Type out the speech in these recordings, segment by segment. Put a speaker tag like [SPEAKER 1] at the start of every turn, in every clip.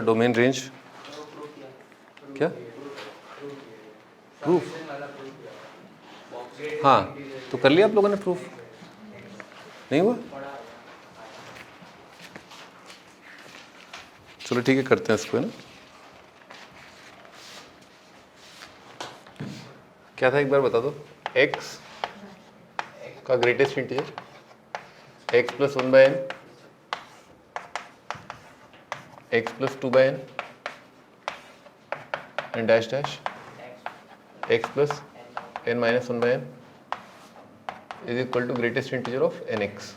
[SPEAKER 1] Domain range क्या proof? हाँ तो कर लिया आप लोगों ने प्रूफ, नहीं हुआ? चलो ठीक है, करते हैं इसको, है ना। क्या था एक बार बता दो। x का greatest integer x plus 1/n, x plus 2/n and dash dash x plus n minus 1/n is equal to greatest integer of nx।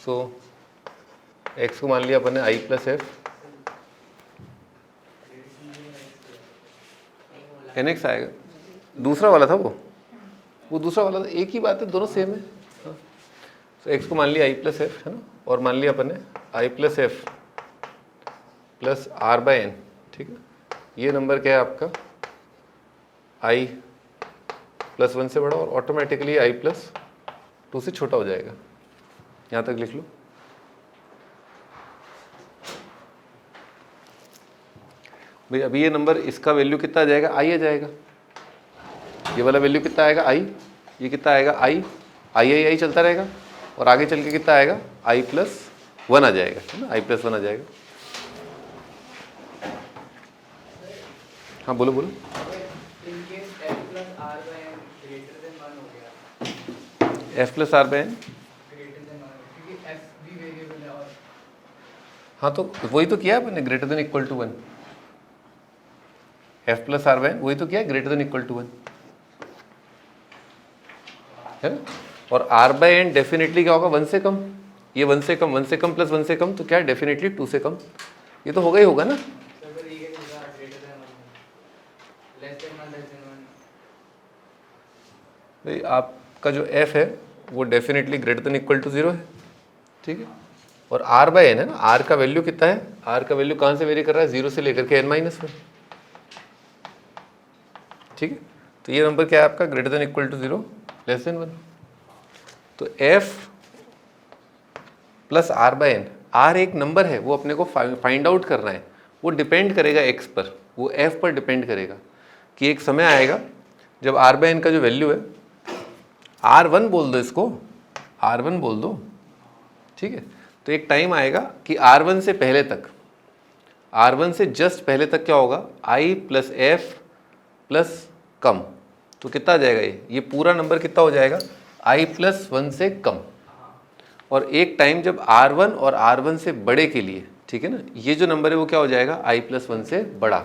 [SPEAKER 1] So x को मान लिया अपन ने i प्लस एफ, nx आएगा। दूसरा वाला था वो दूसरा वाला था, एक ही बात है, दोनों सेम है। तो x को मान लिया i प्लस एफ, है ना, और मान लिया अपन ने i plus F plus r/n, ठीक है। ये नंबर क्या है आपका i प्लस 1 से बड़ा और ऑटोमेटिकली i प्लस 2 से छोटा हो जाएगा। यहाँ तक लिख लो। भाई अभी ये नंबर, इसका वैल्यू कितना आ जाएगा, i आ जाएगा। ये वाला वैल्यू कितना आएगा i, ये कितना आएगा i चलता रहेगा, और आगे चल के कितना आएगा i प्लस 1 आ जाएगा, है ना, i प्लस 1 आ जाएगा। हाँ बोलो बोलो। f प्लस r/n, हाँ तो वही तो किया आपने, greater than equal to 1। f plus r/n वही तो किया है, ग्रेटर देन इक्वल टू 1, है ना। और r/n डेफिनेटली क्या होगा, 1 से कम। ये 1 से कम, 1 से कम प्लस 1 से कम, तो क्या है डेफिनेटली 2 से कम। ये तो होगा ही होगा ना। भाई आपका जो f है वो definitely greater than equal to 0 है, ठीक है। और r/n है ना, r का वैल्यू कितना है, r का वैल्यू कहाँ से वेरी कर रहा है, 0 से लेकर के n-1, ठीक है। तो ये नंबर क्या है आपका, greater than equal to 0 less than 1। तो f प्लस r/n, r एक नंबर है, वो अपने को फाइंड आउट करना है। वो डिपेंड करेगा x पर, वो f पर डिपेंड करेगा कि एक समय आएगा जब r/n का जो वैल्यू है, r1 बोल दो इसको, r1 बोल दो, ठीक है। तो एक टाइम आएगा कि r1 से पहले तक, r1 से जस्ट पहले तक क्या होगा, i प्लस एफ प्लस कम, तो कितना आ जाएगा ये पूरा नंबर कितना हो जाएगा, i प्लस 1 से कम। और एक टाइम जब r1 और r1 से बड़े के लिए, ठीक है ना, ये जो नंबर है वो क्या हो जाएगा, i प्लस 1 से बड़ा,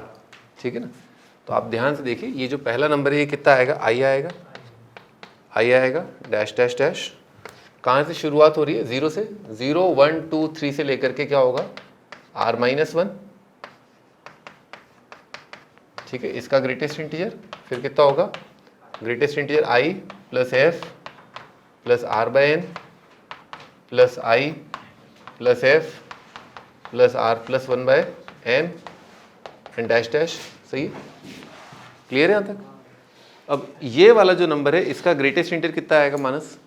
[SPEAKER 1] ठीक है ना। तो आप ध्यान से देखिए, ये जो पहला नंबर है ये कितना आएगा, i आएगा, डैश डैश डैश, कहाँ से शुरुआत हो रही है, 0 से, 0 1 2 3 से लेकर के क्या होगा r-1, ठीक है। इसका ग्रेटेस्ट इंटीजर फिर कितना होगा, greatest integer i plus F plus r/n plus i plus F plus r plus 1/n and dash dash, सही है, क्लियर है यहाँ तक। अब ये वाला जो नंबर है इसका ग्रेटेस्ट इंटीजर कितना आएगा मानस,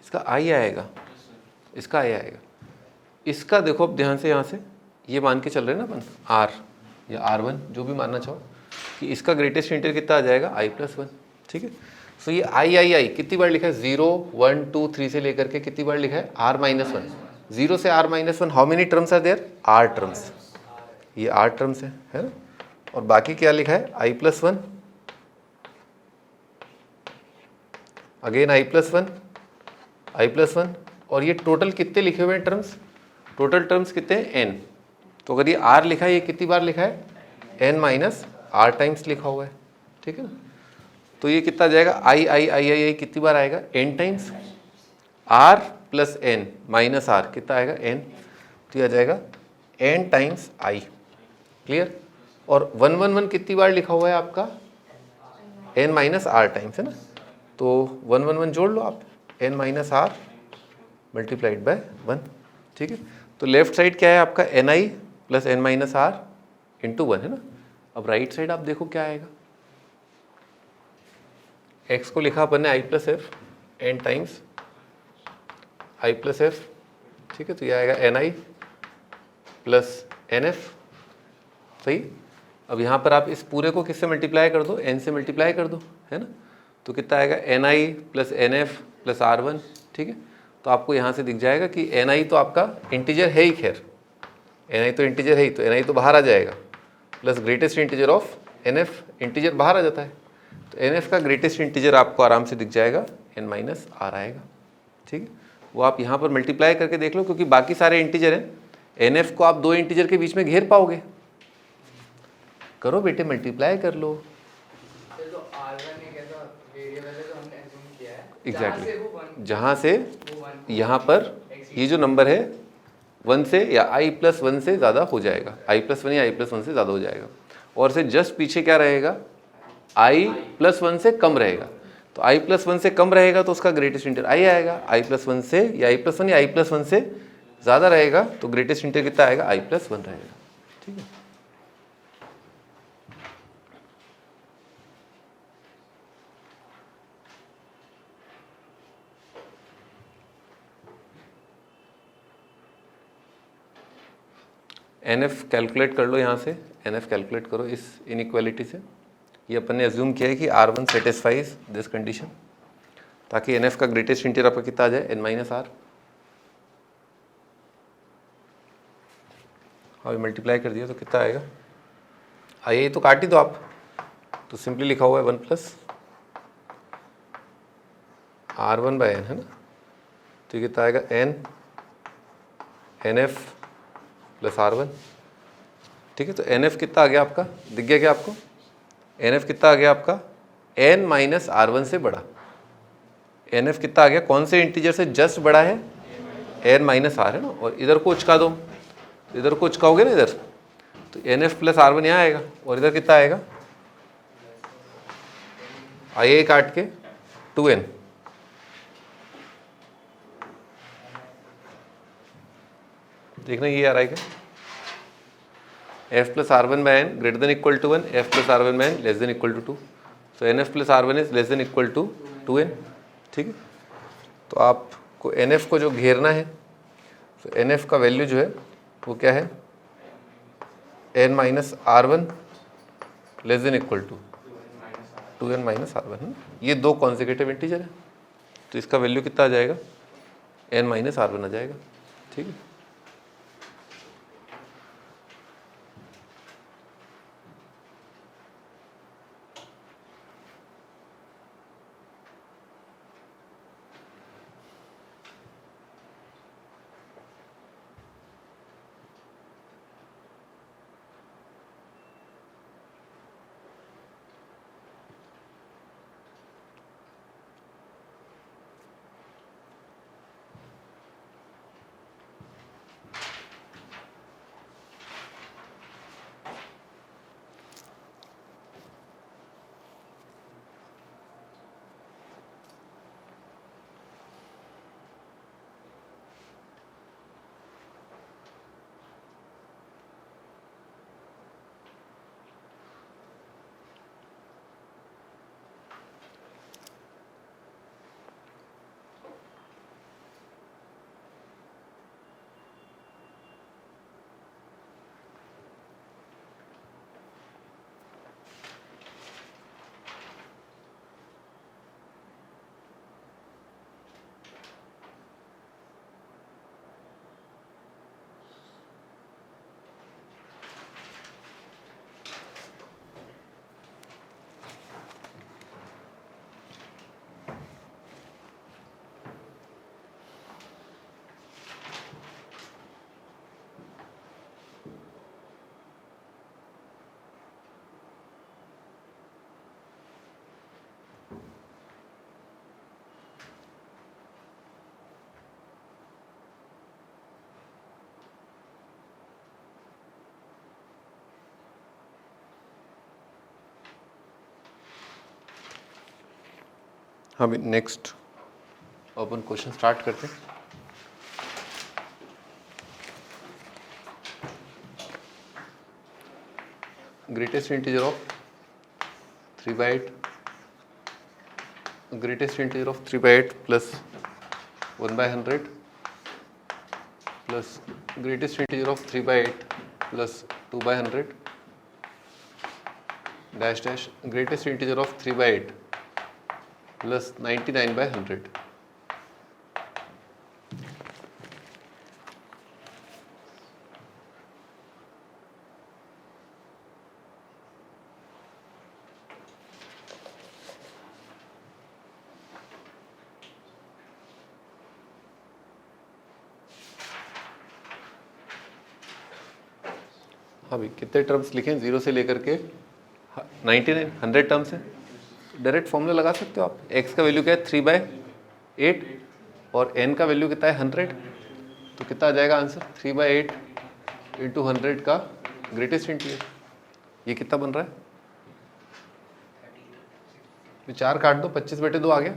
[SPEAKER 1] इसका i आएगा, इसका i आएगा। इसका देखो अब ध्यान से, यहाँ से ये मान के चल रहे हैं ना अपन, r या r1 जो भी मानना चाहो, कि इसका ग्रेटेस्ट इंटीजर कितना आ जाएगा, i प्लस 1, ठीक है। सो ये i कितनी बार लिखा है, 0 1 2 3 से लेकर के कितनी बार लिखा है, r-1, 0 से r-1, how many terms are there, r terms, ये r टर्म्स है ना। और बाकी क्या लिखा है, i plus 1, again i plus 1, और ये टोटल कितने लिखे हुए हैं टर्म्स, टोटल टर्म्स कितने हैं, n। तो अगर ये r लिखा है, ये कितनी बार लिखा है, n-r टाइम्स लिखा हुआ है, ठीक है ना। तो ये कितना जाएगा, i कितनी बार आएगा, n times, r plus n minus r कितना आएगा, n, तो ये आ जाएगा n टाइम्स i, क्लियर। और 1 कितनी बार लिखा हुआ है आपका, n-r टाइम्स, है ना। तो 1 जोड़ लो आप, n-r मल्टीप्लाइड बाय 1, ठीक है। तो लेफ्ट साइड क्या है आपका, ni प्लस n-r इंटू 1, है ना। अब राइट साइड आप देखो क्या आएगा, x को लिखा अपन ने i plus F n times I plus F, ठीक है, तो ये आएगा n i plus n F, सही। अब यहाँ पर आप इस पूरे को किससे मल्टीप्लाई कर दो, एन से मल्टीप्लाई कर दो, है ना, तो कितना आएगा n i plus n f plus r one, ठीक है। तो आपको यहाँ से दिख जाएगा कि एन आई तो आपका इंटीजर है ही, खैर एन आई तो इंटीजर है ही, तो एन आई तो बाहर आ जाएगा, plus greatest integer of n f, integer बाहर आ जाता है, तो एन एफ का ग्रेटेस्ट इंटीजर आपको आराम से दिख जाएगा, एन माइनस आर आएगा, ठीक है। वो आप यहाँ पर मल्टीप्लाई करके देख लो, क्योंकि बाकी सारे इंटीजर हैं, एन एफ को आप दो इंटीजर के बीच में घेर पाओगे, करो बेटे मल्टीप्लाई कर लो। एग्जैक्टली, जहाँ से यहाँ पर ये जो नंबर है 1 से या i प्लस 1 से ज़्यादा हो जाएगा, i प्लस 1 या i प्लस 1 से ज़्यादा हो जाएगा, और से जस्ट पीछे क्या रहेगा, i प्लस 1 से कम रहेगा, तो i प्लस 1 से कम रहेगा तो उसका ग्रेटेस्ट इंटीजर i आएगा, i प्लस 1 से या i प्लस 1 या i प्लस 1 से ज़्यादा रहेगा तो ग्रेटेस्ट इंटीजर कितना आएगा, i प्लस 1 रहेगा, ठीक है। एन एफ कैलकुलेट कर लो, यहाँ से एन एफ कैलकुलेट करो इस इनइक्वालिटी से। ये अपन ने अज्यूम किया है कि r one satisfies this condition, ताकि एन एफ का ग्रेटेस्ट इंटीजर आपका कितना आ जाए, एन माइनस आर। अभी मल्टीप्लाई कर दिया तो कितना आएगा, आइए तो काट ही दो आप, तो सिंपली लिखा हुआ है 1 plus r one by n, है ना, तो ये कितना आएगा, n f plus r one, ठीक है। तो एन एफ कितना आ गया आपका, दिख गया क्या आपको, एन एफ कितना आ गया आपका, एन माइनस आर वन से बड़ा, एन एफ कितना आ गया, कौन से इंटीजर से जस्ट बड़ा है, एन माइनस आर, है ना, और इधर को उचका दो, इधर को उचकाओगे ना इधर, तो n f plus r one यहाँ आएगा, और इधर कितना आएगा, आइए काट के 2n, देखना ये आ रहा है क्या, f plus r one by n greater than equal to 1, f plus r one by n less than equal to 2, so n f plus r one is less than equal to 2n, ठीक है। तो आपको N F को जो घेरना है, तो n f का value जो है वो क्या है, n minus r one less than equal to 2n minus r one, ये दो कॉन्जिक्यूटिव इंटीजर है, तो इसका वैल्यू कितना आ जाएगा, n माइनस आर वन आ जाएगा, ठीक है। अभी नेक्स्ट अपन क्वेश्चन स्टार्ट करते हैं। Greatest integer of 3/8, greatest integer of 3/8 plus 1/100 plus greatest integer of 3/8 plus 2/100 dash dash greatest integer of 3/8 plus 99/100। हाँ भाई, कितने टर्म्स लिखें 0 से लेकर के 99 100 टर्म्स है। डायरेक्ट फॉर्मूला लगा सकते हो आप। x का वैल्यू क्या है 3/8 और n का वैल्यू कितना है 100, तो कितना आ जाएगा आंसर 3/8 इंटू 100 का ग्रेटेस्ट इंटीजर। ये कितना बन रहा है, 4 काट दो, 25/2 आ गया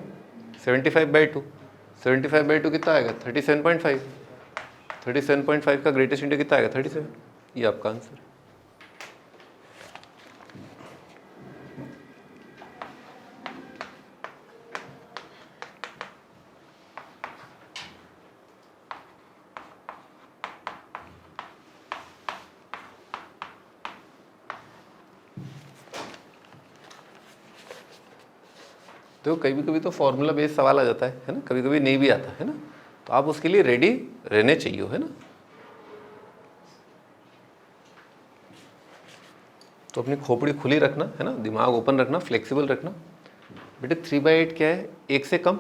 [SPEAKER 1] 75/2। 75/2 कितना आएगा 37.5। 37.5 का ग्रेटेस्ट इंटीजर कितना आएगा 37। ये आपका आंसर। तो कभी कभी तो फॉर्मूला बेस्ड सवाल आ जाता है ना, कभी कभी नहीं भी आता है ना, तो आप उसके लिए रेडी रहने चाहिए, है ना। तो अपनी खोपड़ी खुली रखना, है ना, दिमाग ओपन रखना, फ्लेक्सिबल रखना। बेटे 3/8 क्या है, 1 से कम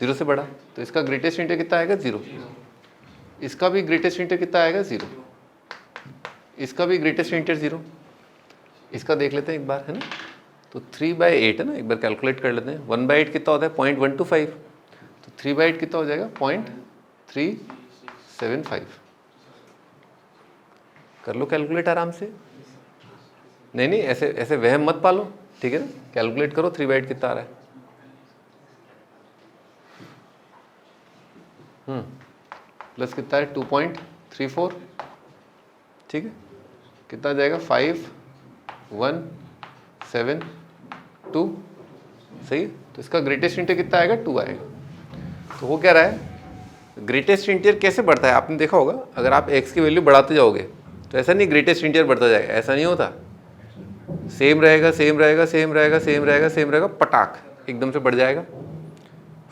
[SPEAKER 1] 0 से बड़ा, तो इसका ग्रेटेस्ट इंटीजर कितना आएगा 0। इसका भी ग्रेटेस्ट इंटीजर कितना आएगा 0। इसका भी ग्रेटेस्ट इंटीजर 0। इसका देख लेते हैं एक बार, है ना। तो 3/8 है ना, एक बार कैलकुलेट कर लेते हैं। 1/8 कितना होता है 0.125, तो 3/8 कितना हो जाएगा 0.375। कर लो कैलकुलेट आराम से। नहीं नहीं, ऐसे ऐसे वहम मत पालो, ठीक है ना। कैलकुलेट करो 3/8 कितना आ रहा है। प्लस कितना है 2.34, ठीक है। कितना आ जाएगा 5172, सही है। तो इसका ग्रेटेस्ट इंटीजर कितना आएगा 2 आएगा। तो वो क्या रहा है, ग्रेटेस्ट इंटीजर कैसे बढ़ता है आपने देखा होगा। अगर आप x की वैल्यू बढ़ाते जाओगे तो ऐसा नहीं ग्रेटेस्ट इंटीजर बढ़ता जाएगा, ऐसा नहीं होता। सेम रहेगा सेम रहेगा सेम रहेगा सेम रहेगा सेम रहेगा, पटाख एकदम से बढ़ जाएगा,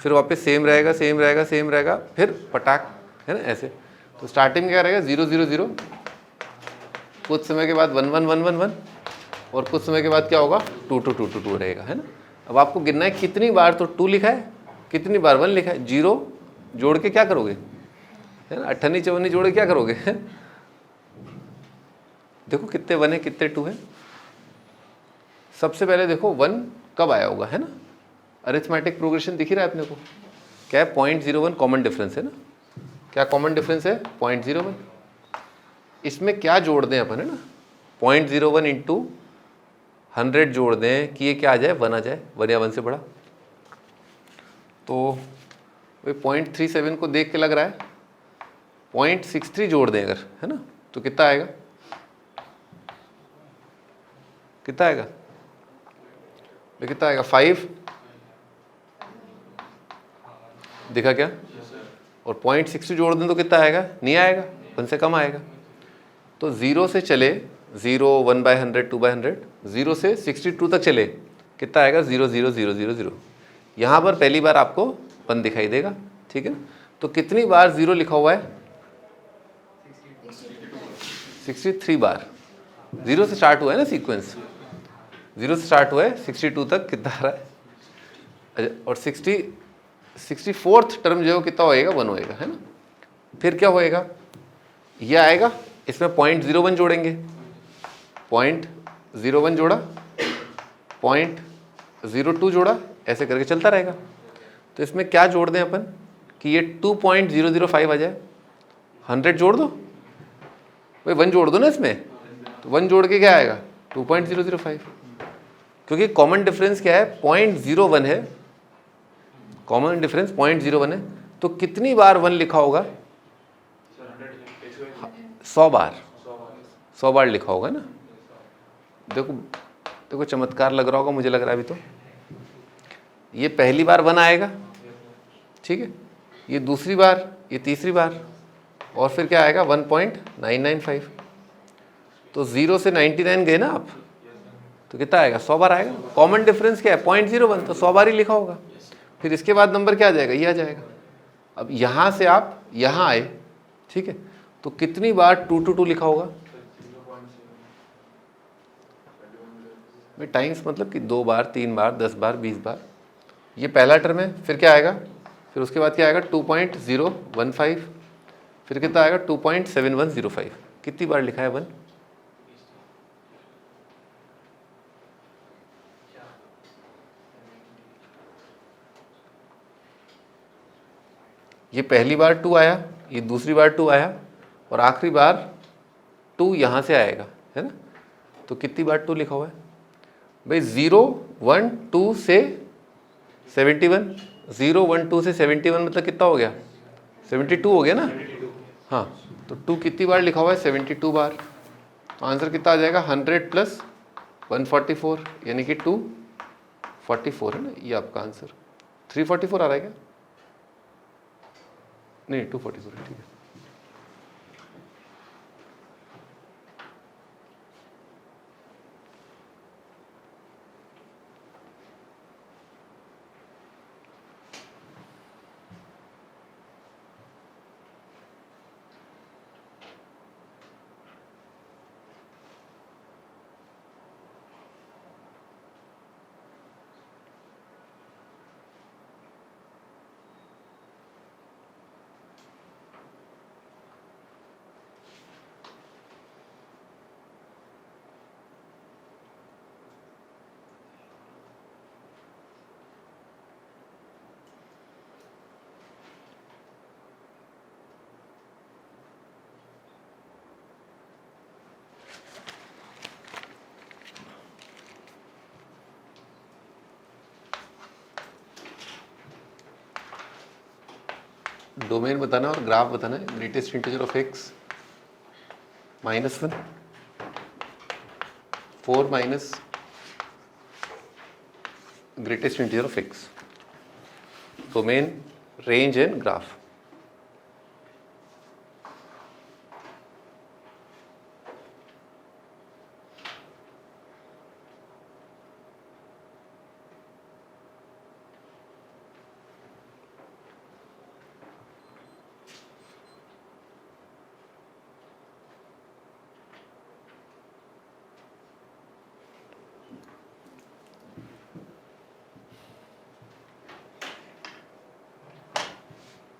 [SPEAKER 1] फिर वापस सेम रहेगा सेम रहेगा सेम रहेगा, फिर पटाख, है ना, ऐसे। तो स्टार्टिंग में क्या रहेगा 0 0 0, कुछ समय के बाद 1 1 1 1 1, और कुछ समय के बाद क्या होगा 2 2 2 2 2 रहेगा, है ना। अब आपको गिनना है कितनी बार, तो 2 लिखा है, कितनी बार 1 लिखा है, 0 जोड़ के क्या करोगे, है ना, 58 54 जोड़ के क्या करोगे। देखो कितने 1 है कितने 2 है। सबसे पहले देखो 1 कब आया होगा, है ना। अरिथमेटिक प्रोग्रेशन दिख ही रहा है अपने को, क्या है 0.01 कॉमन डिफरेंस है ना। क्या कॉमन डिफरेंस है 0.01। इसमें क्या जोड़ दें अपन, है ना, 0.01 इंटू 100 जोड़ दें कि ये क्या आ जाए 1 आ जाए, 1 या 1 से बड़ा। तो वे 0.37 को देख के लग रहा है 0.63 जोड़ दें अगर, है ना, तो कितना आएगा, कितना आएगा, कितना आएगा 5 दिखा क्या। और 0.60 जोड़ दें तो कितना आएगा, नहीं आएगा, 1 से कम आएगा। तो 0 से चले 0 1/100 2/100, 0 से 62 तक चले कितना आएगा 0 0 0 0 0। यहाँ पर पहली बार आपको 1 दिखाई देगा, ठीक है ना। तो कितनी बार 0 लिखा हुआ है 63 बार। 0 से स्टार्ट हुआ है ना सीक्वेंस, 0 से स्टार्ट हुआ है 62 तक कितना आ रहा है। अच्छा, और 64th टर्म जो है कितना होएगा 1 होएगा, है ना। फिर क्या होएगा, ये आएगा, इसमें 0.01 जोड़ेंगे, 0.01 जोड़ा, 0.02 जोड़ा, ऐसे करके चलता रहेगा। तो इसमें क्या जोड़ दें अपन कि ये 2.005 आ जाए। 100 जोड़ दो भाई, 1 जोड़ दो ना इसमें, तो 1 जोड़ के क्या आएगा 2.005, क्योंकि कॉमन डिफरेंस क्या है 0.01 है, कॉमन डिफरेंस 0.01 है। तो कितनी बार 1 लिखा होगा 100 बार, 100 बार लिखा होगा ना। देखो देखो चमत्कार लग रहा होगा, मुझे लग रहा है अभी तो। ये पहली बार 1 आएगा, ठीक है, ये दूसरी बार, ये तीसरी बार, और फिर क्या आएगा 1.995। तो 0 से 99 गए ना आप, तो कितना आएगा 100 बार आएगा। कॉमन डिफरेंस क्या है 0.01, तो 100 बार ही लिखा होगा। फिर इसके बाद नंबर क्या आ जाएगा, ये आ जाएगा। अब यहाँ से आप यहाँ आए, ठीक है, तो कितनी बार 222 लिखा होगा भाई, टाइम्स मतलब कि 2 बार 3 बार 10 बार 20 बार। ये पहला टर्म है। फिर क्या आएगा, फिर उसके बाद क्या आएगा 2.015, फिर कितना आएगा 2.7105। कितनी बार लिखा है 1? ये पहली बार 2 आया, ये दूसरी बार 2 आया, और आखिरी बार 2 यहाँ से आएगा, है ना। तो कितनी बार 2 लिखा हुआ है भाई, 0 1 2 से 71। 0 1 2 से 71 मतलब कितना हो गया 72 हो गया ना। हाँ, तो 2 कितनी बार लिखा हुआ है 72 बार। तो आंसर कितना आ जाएगा 100 प्लस 144, यानी कि 244 है ना। ये आपका आंसर 344 आ रहा है क्या? नहीं 244 है, ठीक है। डोमेन बताना और ग्राफ बताना है। Greatest integer of x -1, 4 minus greatest integer of x। Domain, range and graph.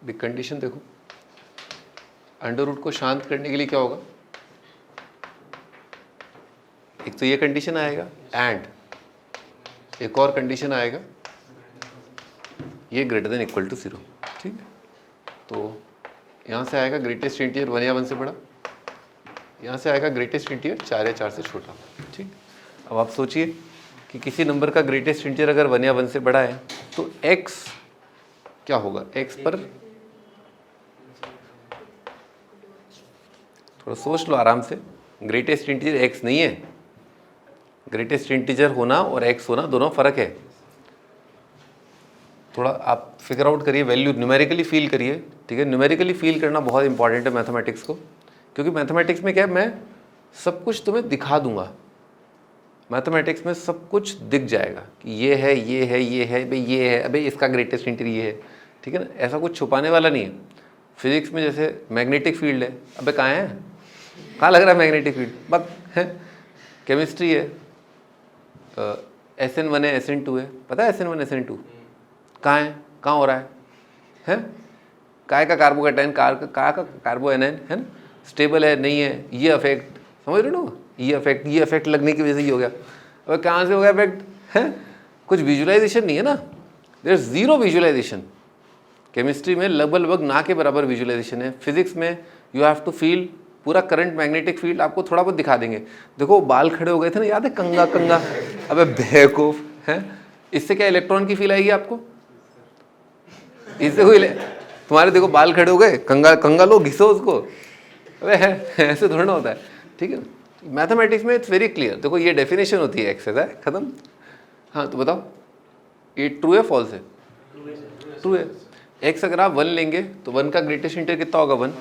[SPEAKER 1] Big condition देखो, अंडर रूट को शांत करने के लिए क्या होगा, एक तो ये कंडीशन आएगा एंड एक और कंडीशन आएगा, ये ग्रेटर देन इक्वल टू 0, ठीक है। तो यहाँ से आएगा ग्रेटेस्ट इंटीजर 1 या 1 से बड़ा, यहाँ से आएगा ग्रेटेस्ट इंटीजर 4 या 4 से छोटा, ठीक। अब आप सोचिए कि किसी नंबर का ग्रेटेस्ट इंटीजर अगर 1 या 1 से बड़ा है तो x क्या होगा, x पर थोड़ा सोच लो आराम से। ग्रेटेस्ट इंटीजर x नहीं है, ग्रेटेस्ट इंटीजर होना और x होना दोनों फर्क है। थोड़ा आप फिगर आउट करिए, वैल्यू न्यूमेरिकली फील करिए, ठीक है। न्यूमेरिकली फील करना बहुत इंपॉर्टेंट है मैथमेटिक्स को, क्योंकि मैथमेटिक्स में क्या है, मैं सब कुछ तुम्हें दिखा दूंगा। मैथमेटिक्स में सब कुछ दिख जाएगा कि ये है ये है ये है, भाई ये है, अबे इसका ग्रेटेस्ट इंटीजर ये है, ठीक है ना। ऐसा कुछ छुपाने वाला नहीं है। फिजिक्स में जैसे मैग्नेटिक फील्ड है, अबे कहाँ है, कहाँ लग रहा है मैग्नेटिक फील्ड, बस है। केमिस्ट्री है, SN1 है SN2 है, पता है SN1 SN2 कहाँ है, कहाँ हो रहा है काय का कार्बोकेटाइन, का कार्बो एनाइन है ना, स्टेबल है नहीं है, ये अफेक्ट, समझ रहे हो ना, ये अफेक्ट लगने की वजह से ये हो गया। अब कहाँ से हो गया अफेक्ट है, कुछ विजुअलाइजेशन नहीं है ना, there is zero visualisation. Chemistry में लगभग ना के बराबर विजुअलाइजेशन है। फिजिक्स में यू हैव टू फील, पूरा करंट मैग्नेटिक फील्ड आपको थोड़ा बहुत दिखा देंगे। देखो बाल खड़े हो गए थे ना, याद है, कंगा कंगा, अबे बेवकूफ है, इससे क्या इलेक्ट्रॉन की फील आएगी आपको, इससे कोई, तुम्हारे देखो बाल खड़े हो गए, कंगा कंगा लो, घिसो उसको, अबे है ऐसे थोड़ा ना होता है, ठीक है। मैथमेटिक्स में इट्स वेरी क्लियर। देखो ये डेफिनेशन होती है एक्स है, खत्म। हाँ तो बताओ ये ट्रू है फॉल्स है, ट्रू है। एक्स अगर आप 1 लेंगे तो 1 का ग्रेटेस्ट इंटीजर कितना होगा 1,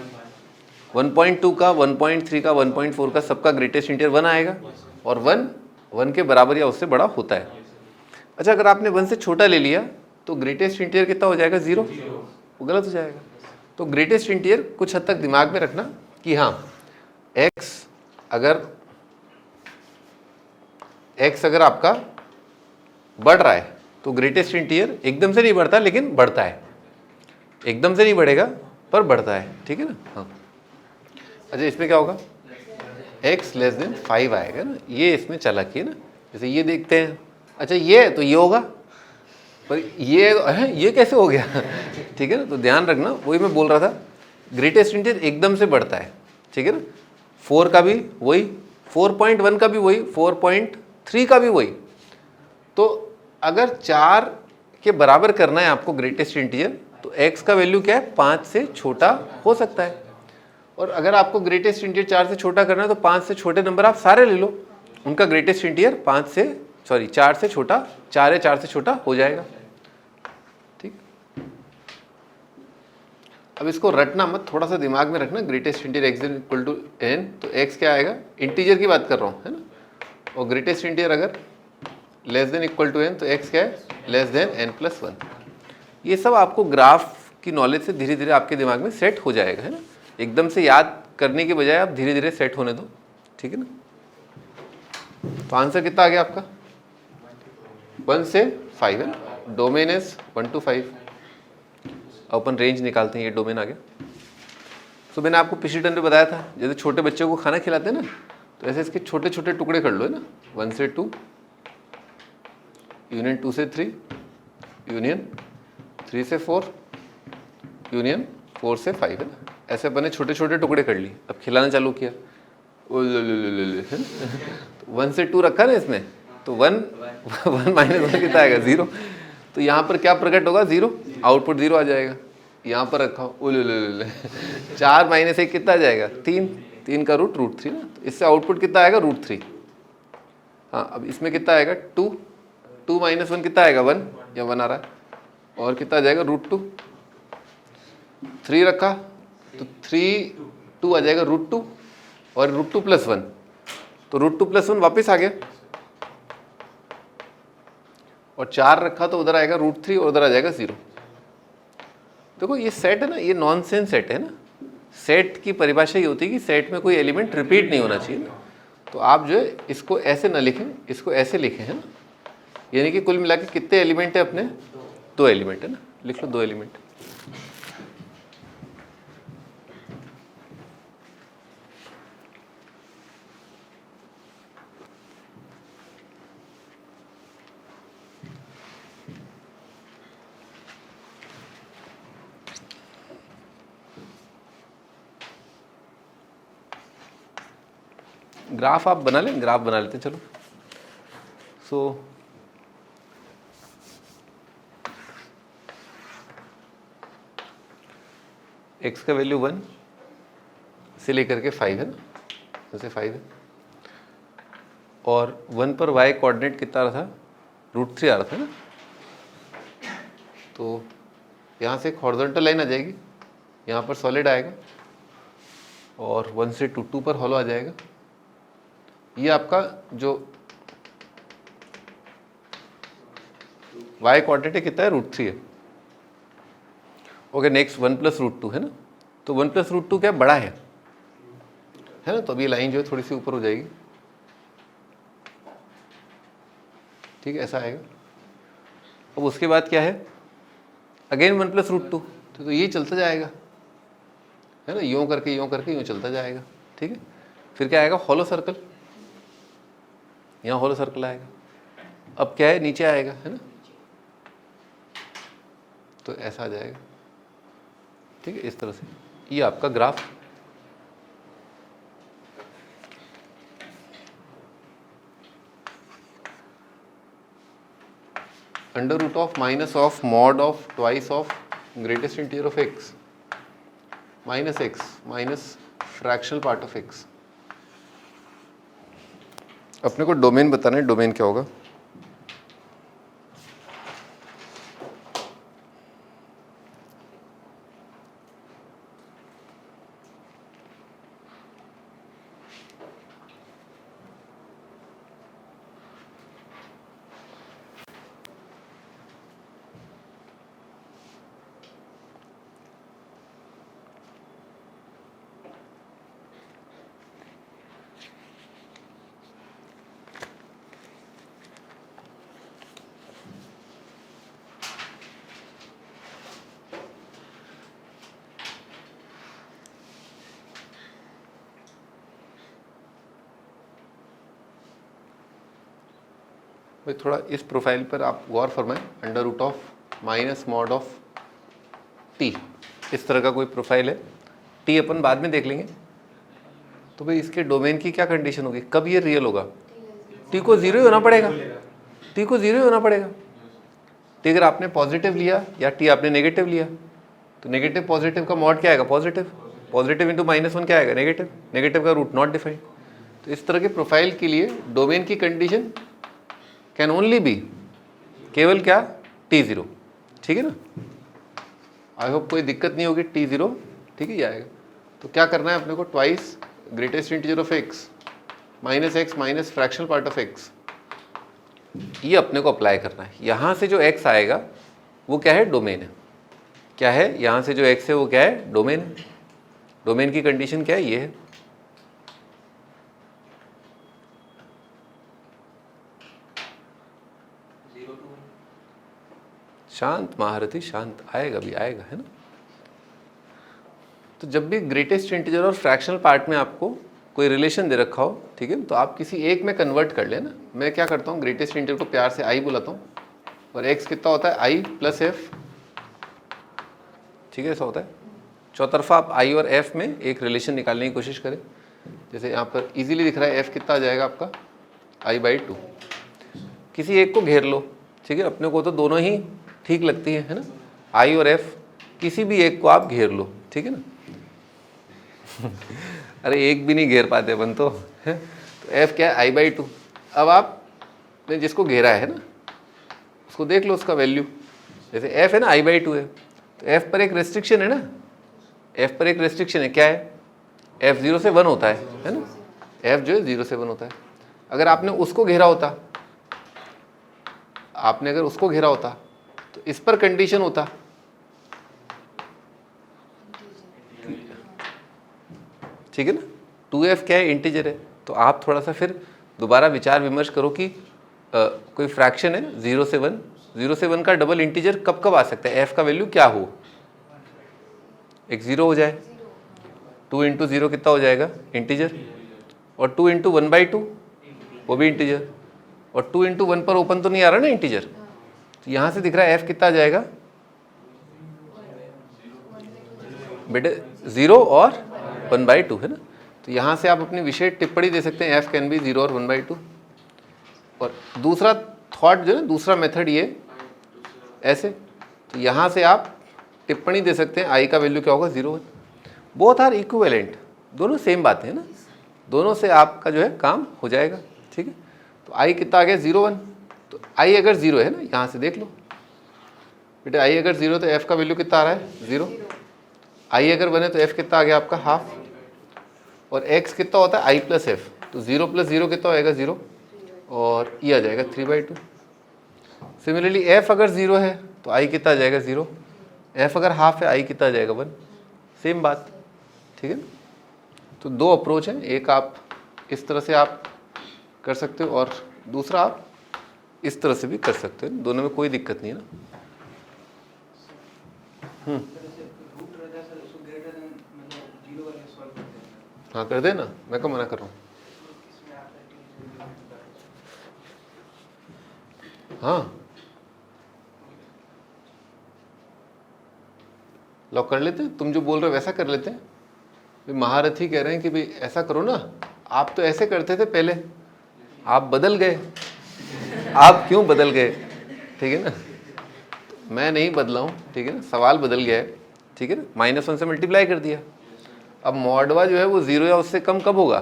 [SPEAKER 1] 1.2 का, 1.3 का, 1.4 का सबका ग्रेटेस्ट इंटीजर 1 आएगा और 1 के बराबर या उससे बड़ा होता है। अच्छा, अगर आपने 1 से छोटा ले लिया तो ग्रेटेस्ट इंटीजर कितना हो जाएगा? 0, वो गलत हो जाएगा। तो ग्रेटेस्ट इंटीजर कुछ हद तक दिमाग में रखना कि हाँ, x अगर आपका बढ़ रहा है तो ग्रेटेस्ट इंटीजर एकदम से नहीं बढ़ता लेकिन बढ़ता है, एकदम से नहीं बढ़ेगा पर बढ़ता है, ठीक है ना? हाँ। अच्छा, इसमें क्या होगा? x लेस देन 5 आएगा ना, ये इसमें चालाकी है ना। जैसे ये देखते हैं, अच्छा ये तो ये होगा, पर ये कैसे हो गया? ठीक है ना, तो ध्यान रखना, वही मैं बोल रहा था, ग्रेटेस्ट इंटीजर एकदम से बढ़ता है, ठीक है ना। 4 का भी वही, 4.1 का भी वही, 4.3 का भी वही। तो अगर 4 के बराबर करना है आपको ग्रेटेस्ट इंटीजर, तो x का वैल्यू क्या है? 5 से छोटा हो सकता है। और अगर आपको ग्रेटेस्ट इंटीजर 4 से छोटा करना है तो 5 से छोटे नंबर आप सारे ले लो, उनका ग्रेटेस्ट इंटीजर 4 से छोटा, 4 या 4 से छोटा हो जाएगा, ठीक। अब इसको रटना मत, थोड़ा सा दिमाग में रखना, greatest integer x equal to n, तो x क्या आएगा? इंटीजर की बात कर रहा हूँ, है ना। और ग्रेटेस्ट इंटीजर अगर less than equal to n, तो x क्या है? Less than n+1। ये सब आपको ग्राफ की नॉलेज से धीरे धीरे आपके दिमाग में सेट हो जाएगा, है ना। एकदम से याद करने के बजाय आप धीरे धीरे सेट होने दो, ठीक है ना। तो आंसर कितना आ गया आपका? 1 से 5 है ना। Domain is 1 to 5। Upon range निकालते हैं, ये डोमेन आ गया। तो मैंने आपको पिछले टर्न में बताया था, जैसे छोटे बच्चों को खाना खिलाते हैं ना, तो ऐसे इसके छोटे छोटे टुकड़े कर लो, है ना। 1 से 2, यूनियन 2 से 3, यूनियन 3 से 4, यूनियन 4 से 5, है ना। ऐसे बने छोटे छोटे टुकड़े कर लिए, अब खिलाना चालू किया, ओ ले 1 से 2 रखा ना इसमें, तो 1 -1 कितना आएगा? 0। तो यहाँ पर क्या प्रकट होगा? 0, आउटपुट 0 आ जाएगा। यहाँ पर रखा ओ ले 4 - 1 कितना आ जाएगा? 3 का रूट √3 ना, तो इससे आउटपुट कितना आएगा? √3। हाँ, अब इसमें कितना आएगा? 2 -1 कितना आएगा? 1, या 1 आ रहा है, और कितना आ जाएगा? √2। 3 रखा तो 2 आ जाएगा √2, और √2 + 1, तो √2 + 1 वापस आ गया, और 4 रखा तो उधर आएगा √3 और उधर आ जाएगा 0। देखो ये सेट है ना, ये नॉनसेंस सेट है ना। सेट की परिभाषा ये होती है कि सेट में कोई एलिमेंट रिपीट नहीं होना चाहिए ना। तो आप जो है इसको ऐसे ना लिखें, इसको ऐसे लिखें, है ना। यानी कि कुल मिला के कितने एलिमेंट है अपने? 2 एलिमेंट है ना, लिख लो 2 एलिमेंट। ग्राफ आप बना लें, ग्राफ बना लेते हैं, चलो। सो x का वैल्यू 1 से लेकर के 5 है ना, जैसे 5 है, और 1 पर y कोऑर्डिनेट कितना आ रहा था? √3 आ रहा था ना। तो यहाँ से एक हॉरिजॉन्टल लाइन आ जाएगी, यहाँ पर सॉलिड आएगा, और 1 से 2 पर हॉलो आ जाएगा। ये आपका जो y कोऑर्डिनेट है कितना है? √3 है। ओके, नेक्स्ट 1 + √2 है ना, तो 1 + √2 क्या बड़ा है ना, तो अभी ये लाइन जो है थोड़ी सी ऊपर हो जाएगी, ठीक है, ऐसा आएगा। अब उसके बाद क्या है? अगेन 1 + √2, तो ये चलता जाएगा, है ना, यूँ करके यूँ चलता जाएगा, ठीक है। फिर क्या आएगा? हॉलो सर्कल, यहाँ हॉलो सर्कल आएगा। अब क्या है? नीचे आएगा, है ना, तो ऐसा आ जाएगा, ठीक है, इस तरह से। ये आपका graph √- mod of twice of greatest interior of x minus x minus fractional part of x। अपने को डोमेन बताना है, डोमेन क्या होगा? भाई थोड़ा इस प्रोफाइल पर आप गौर फरमाएं, under root of minus mod of T, इस तरह का कोई प्रोफाइल है। टी अपन बाद में देख लेंगे। तो भाई इसके डोमेन की क्या कंडीशन होगी, कब ये रियल होगा? टी को जीरो ही होना पड़ेगा, टी को जीरो ही होना पड़ेगा। टी अगर आपने पॉजिटिव लिया या टी आपने नेगेटिव लिया तो नेगेटिव पॉजिटिव का मॉड क्या आएगा? पॉजिटिव। पॉजिटिव इंटू -1 क्या आएगा? नेगेटिव। नेगेटिव का रूट नॉट डिफाइंड। तो इस तरह के प्रोफाइल के लिए डोमेन की कंडीशन कैन ओनली बी केवल क्या? T0। ठीक है ना? आई होप कोई दिक्कत नहीं होगी। T0 ठीक है ये आएगा। तो क्या करना है अपने को? Twice greatest integer of x minus x minus fractional part of x, ये अपने को अप्लाई करना है। यहाँ से जो x आएगा वो क्या है? डोमेन है। क्या है? यहाँ से जो x है वो क्या है? डोमेन है। डोमेन की कंडीशन क्या है? ये है। शांत महारथी शांत, आएगा भी आएगा, है ना? तो जब भी ग्रेटेस्ट इंटीजर और फ्रैक्शनल पार्ट में आपको कोई रिलेशन दे रखा हो, ठीक है, तो आप किसी एक में कन्वर्ट कर लेना। मैं क्या करता हूँ, ग्रेटेस्ट इंटीजर को प्यार से आई बुलाता हूँ और x कितना होता है? i plus F. ठीक है, ऐसा होता है। चौतरफा आप i और f में एक रिलेशन निकालने की कोशिश करें। जैसे यहाँ पर इजीली दिख रहा है f कितना आ जाएगा आपका? i/2। किसी एक को घेर लो, ठीक है, अपने को तो दोनों ही ठीक लगती है ना? i और f किसी भी एक को आप घेर लो, ठीक है ना? अरे एक भी नहीं घेर पाते अपन तो, है? तो f क्या है? i/2। अब आपने जिसको घेरा है ना उसको देख लो उसका वैल्यू। जैसे f है ना, i/2 है, तो f पर एक रेस्ट्रिक्शन है ना, f पर एक रेस्ट्रिक्शन है। क्या है? f 0 से 1 होता है ना? f जो है 0 से 1 होता है। अगर आपने उसको घेरा होता, आपने अगर उसको घेरा होता तो इस पर कंडीशन होता, ठीक है ना? 2f क्या है? इंटीजर है। तो आप थोड़ा सा फिर दोबारा विचार विमर्श करो कि कोई फ्रैक्शन है 0 से 1, 0 से 1 का डबल इंटीजर कब कब आ सकता है? f का वैल्यू क्या हो? एक 0 हो जाए, 2 इंटू 0 कितना हो जाएगा? इंटीजर। और 2 इंटू 1/2 वो भी इंटीजर। और 2 इंटू 1 पर ओपन तो नहीं आ रहा ना इंटीजर, तो यहाँ से दिख रहा है f कितना आ जाएगा बेटे? 0 और 1/2 है ना? तो यहाँ से आप अपनी विशेष टिप्पणी दे सकते हैं f कैन बी 0 और 1/2। और दूसरा थॉट जो है ना, दूसरा मेथड ये ऐसे, तो यहाँ से आप टिप्पणी दे सकते हैं i का वैल्यू क्या होगा? 0 1। बोथ आर इक्विवेलेंट, दोनों सेम बातें है ना, दोनों से आपका जो है काम हो जाएगा। ठीक है, तो i कितना आ गया? 0 1। तो i अगर 0 है ना, यहाँ से देख लो बेटे, i अगर 0 तो f का वैल्यू कितना आ रहा है? 0। i अगर 1 है तो f कितना आ गया आपका? हाफ। और x कितना होता है? i plus F. तो 0 प्लस 0 कितना होएगा? 0। और ये आ जाएगा 3/2। सिमिलरली f अगर 0 है तो i कितना आ जाएगा? 0। f अगर हाफ है, i कितना आ जाएगा? 1। सेम बात, ठीक है ना? तो दो अप्रोच हैं, एक आप इस तरह से आप कर सकते हो और दूसरा आप इस तरह से भी कर सकते हो। दोनों में कोई दिक्कत नहीं है ना। हाँ कर दे ना, मैं कब मना कर रहा हूँ। हाँ लॉक कर लेते हैं, तुम जो बोल रहे हो वैसा कर लेते हैं। भाई महारथी कह रहे हैं कि भाई ऐसा करो ना, आप तो ऐसे करते थे पहले, आप बदल गए। आप क्यों बदल गए? ठीक है ना, तो मैं नहीं बदला हूँ, ठीक है ना, सवाल बदल गया है, ठीक है ना। -1 से मल्टीप्लाई कर दिया। अब मॉडवा जो है वो 0 या उससे कम कब होगा?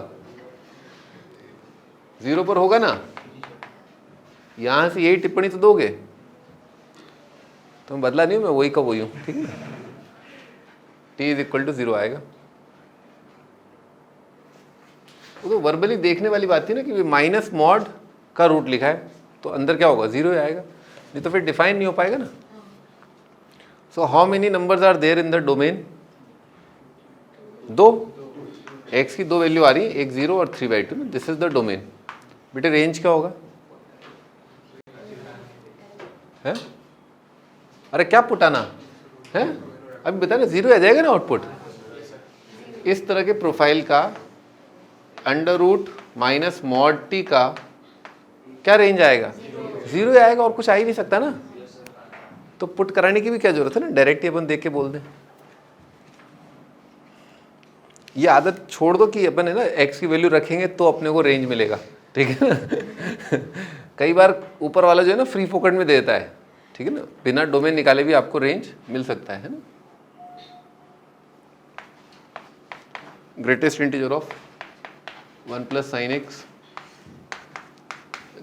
[SPEAKER 1] 0 पर होगा ना। यहाँ से यही टिप्पणी तो दोगे, तो मैं बदला नहीं हूँ, मैं वही का वही हूँ, ठीक है ना। t = 0 आएगा। वो तो वर्बली देखने वाली बात थी ना कि माइनस मॉड का रूट लिखा है तो अंदर क्या होगा? 0 ही आएगा, नहीं तो फिर डिफाइन नहीं हो पाएगा ना। So how many numbers are there in the domain? 2। x की 2 वैल्यू आ रही है, एक 0 और 3/2। This is the domain. बेटे रेंज क्या होगा? है? अरे क्या पुटाना है, अभी बता ना, 0 आ जाएगा ना आउटपुट। इस तरह के प्रोफाइल का √- mod t का क्या रेंज आएगा? जीरो ही आएगा और कुछ आ ही नहीं सकता ना, तो पुट कराने की भी क्या जरूरत है ना, डायरेक्ट ही अपन देख के बोल दें। ये आदत छोड़ दो कि अपन है ना एक्स की वैल्यू रखेंगे तो अपने को रेंज मिलेगा, ठीक है ना कई बार ऊपर वाला जो है ना फ्री फोकट में देता है, ठीक है ना, बिना डोमेन निकाले भी आपको रेंज मिल सकता है ना। Greatest integer of 1 plus sine x,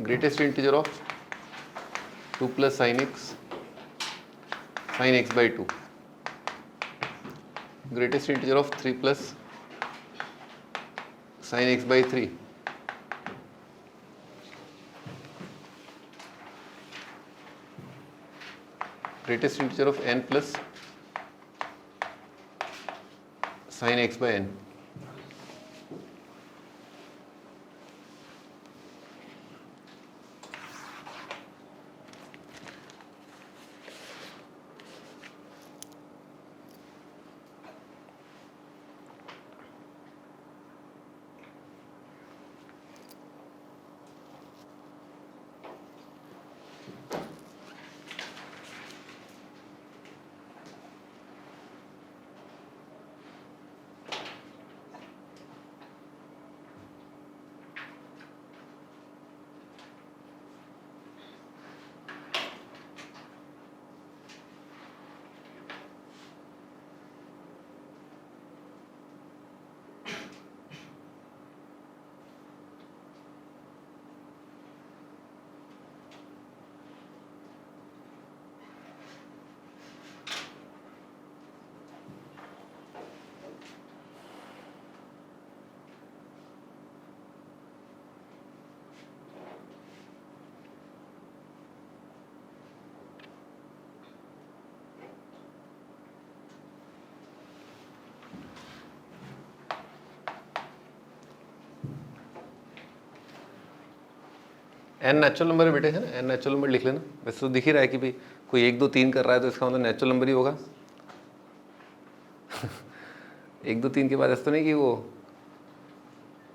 [SPEAKER 1] greatest integer of 2 plus sine x, sign x by 2, greatest integer of 3 plus sign x by 3, greatest integer of n plus sin x by n. N natural number है बेटे, है ना, N natural number लिख लेना। वैसे तो दिख ही रहा है कि भाई कोई 1 2 3 कर रहा है तो इसका मतलब नेचुरल नंबर ही होगा 1 2 3 के बाद ऐसा तो नहीं कि वो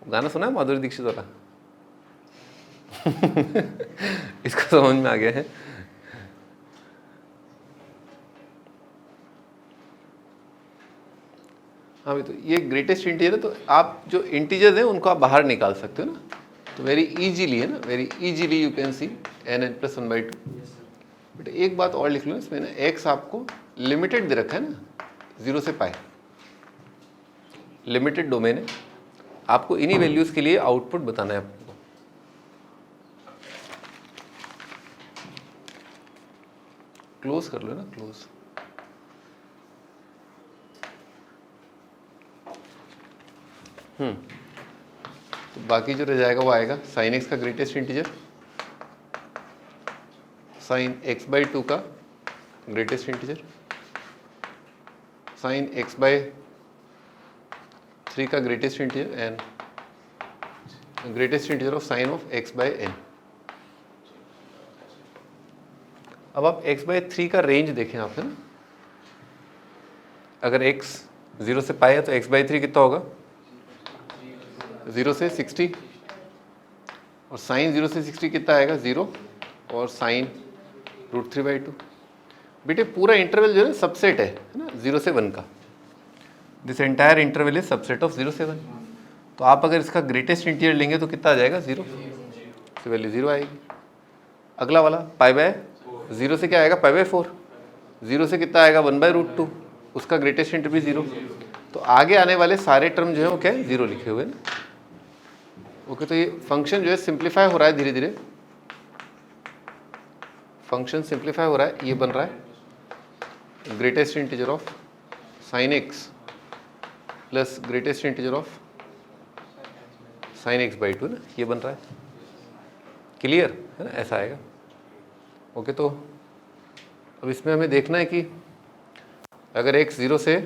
[SPEAKER 1] गाना सुना है माधुरी दीक्षित वाला इसका समझ में आ गया है। हाँ भाई, तो ये ग्रेटेस्ट इंटीजर है, तो आप जो इंटीजर्स हैं उनको आप बाहर निकाल सकते हो ना, तो वेरी इजीली है ना, very easily you can see n n plus 1/2। But एक बात और लिख लो इसमें ना, एक्स आपको लिमिटेड दे रखा है ना, 0 से पाई, लिमिटेड डोमेन है, आपको इन्हीं वैल्यूज के लिए आउटपुट बताना है आपको। क्लोज कर लो ना, क्लोज। तो बाकी जो रह जाएगा वो आएगा साइन एक्स का greatest integer, sine x by 2 का greatest integer, sine x by 3 का greatest integer and greatest integer of sine of x by n. अब आप x बाई 3 का रेंज देखें आप, है ना, अगर x 0 से पाई है तो x बाई 3 कितना होगा, 0 से 60, और साइन 0 से 60 कितना आएगा, 0, और साइन √3/2। बेटे पूरा इंटरवल जो है सबसेट है ना 0 से 1 का, this entire interval is subset of 0 से 1। तो आप अगर इसका ग्रेटेस्ट इंटीजर लेंगे तो कितना आ जाएगा, 0, तो वैल्यू 0 आएगी। अगला वाला पाई बाय 0 से क्या आएगा, पाई बाय 4, 0 से कितना आएगा, 1/√2, उसका ग्रेटेस्ट इंटीजर भी 0। तो आगे आने वाले सारे टर्म जो है वो क्या है, 0 लिखे हुए ना। ओके, तो ये फंक्शन जो है सिंप्लीफाई हो रहा है धीरे धीरे, फंक्शन सिंप्लीफाई हो रहा है। ये बन रहा है greatest integer of sine x plus greatest integer of sign x by 2 ना, ये बन रहा है। क्लियर है ना, ऐसा आएगा। ओके, तो अब इसमें हमें देखना है कि अगर x 0 से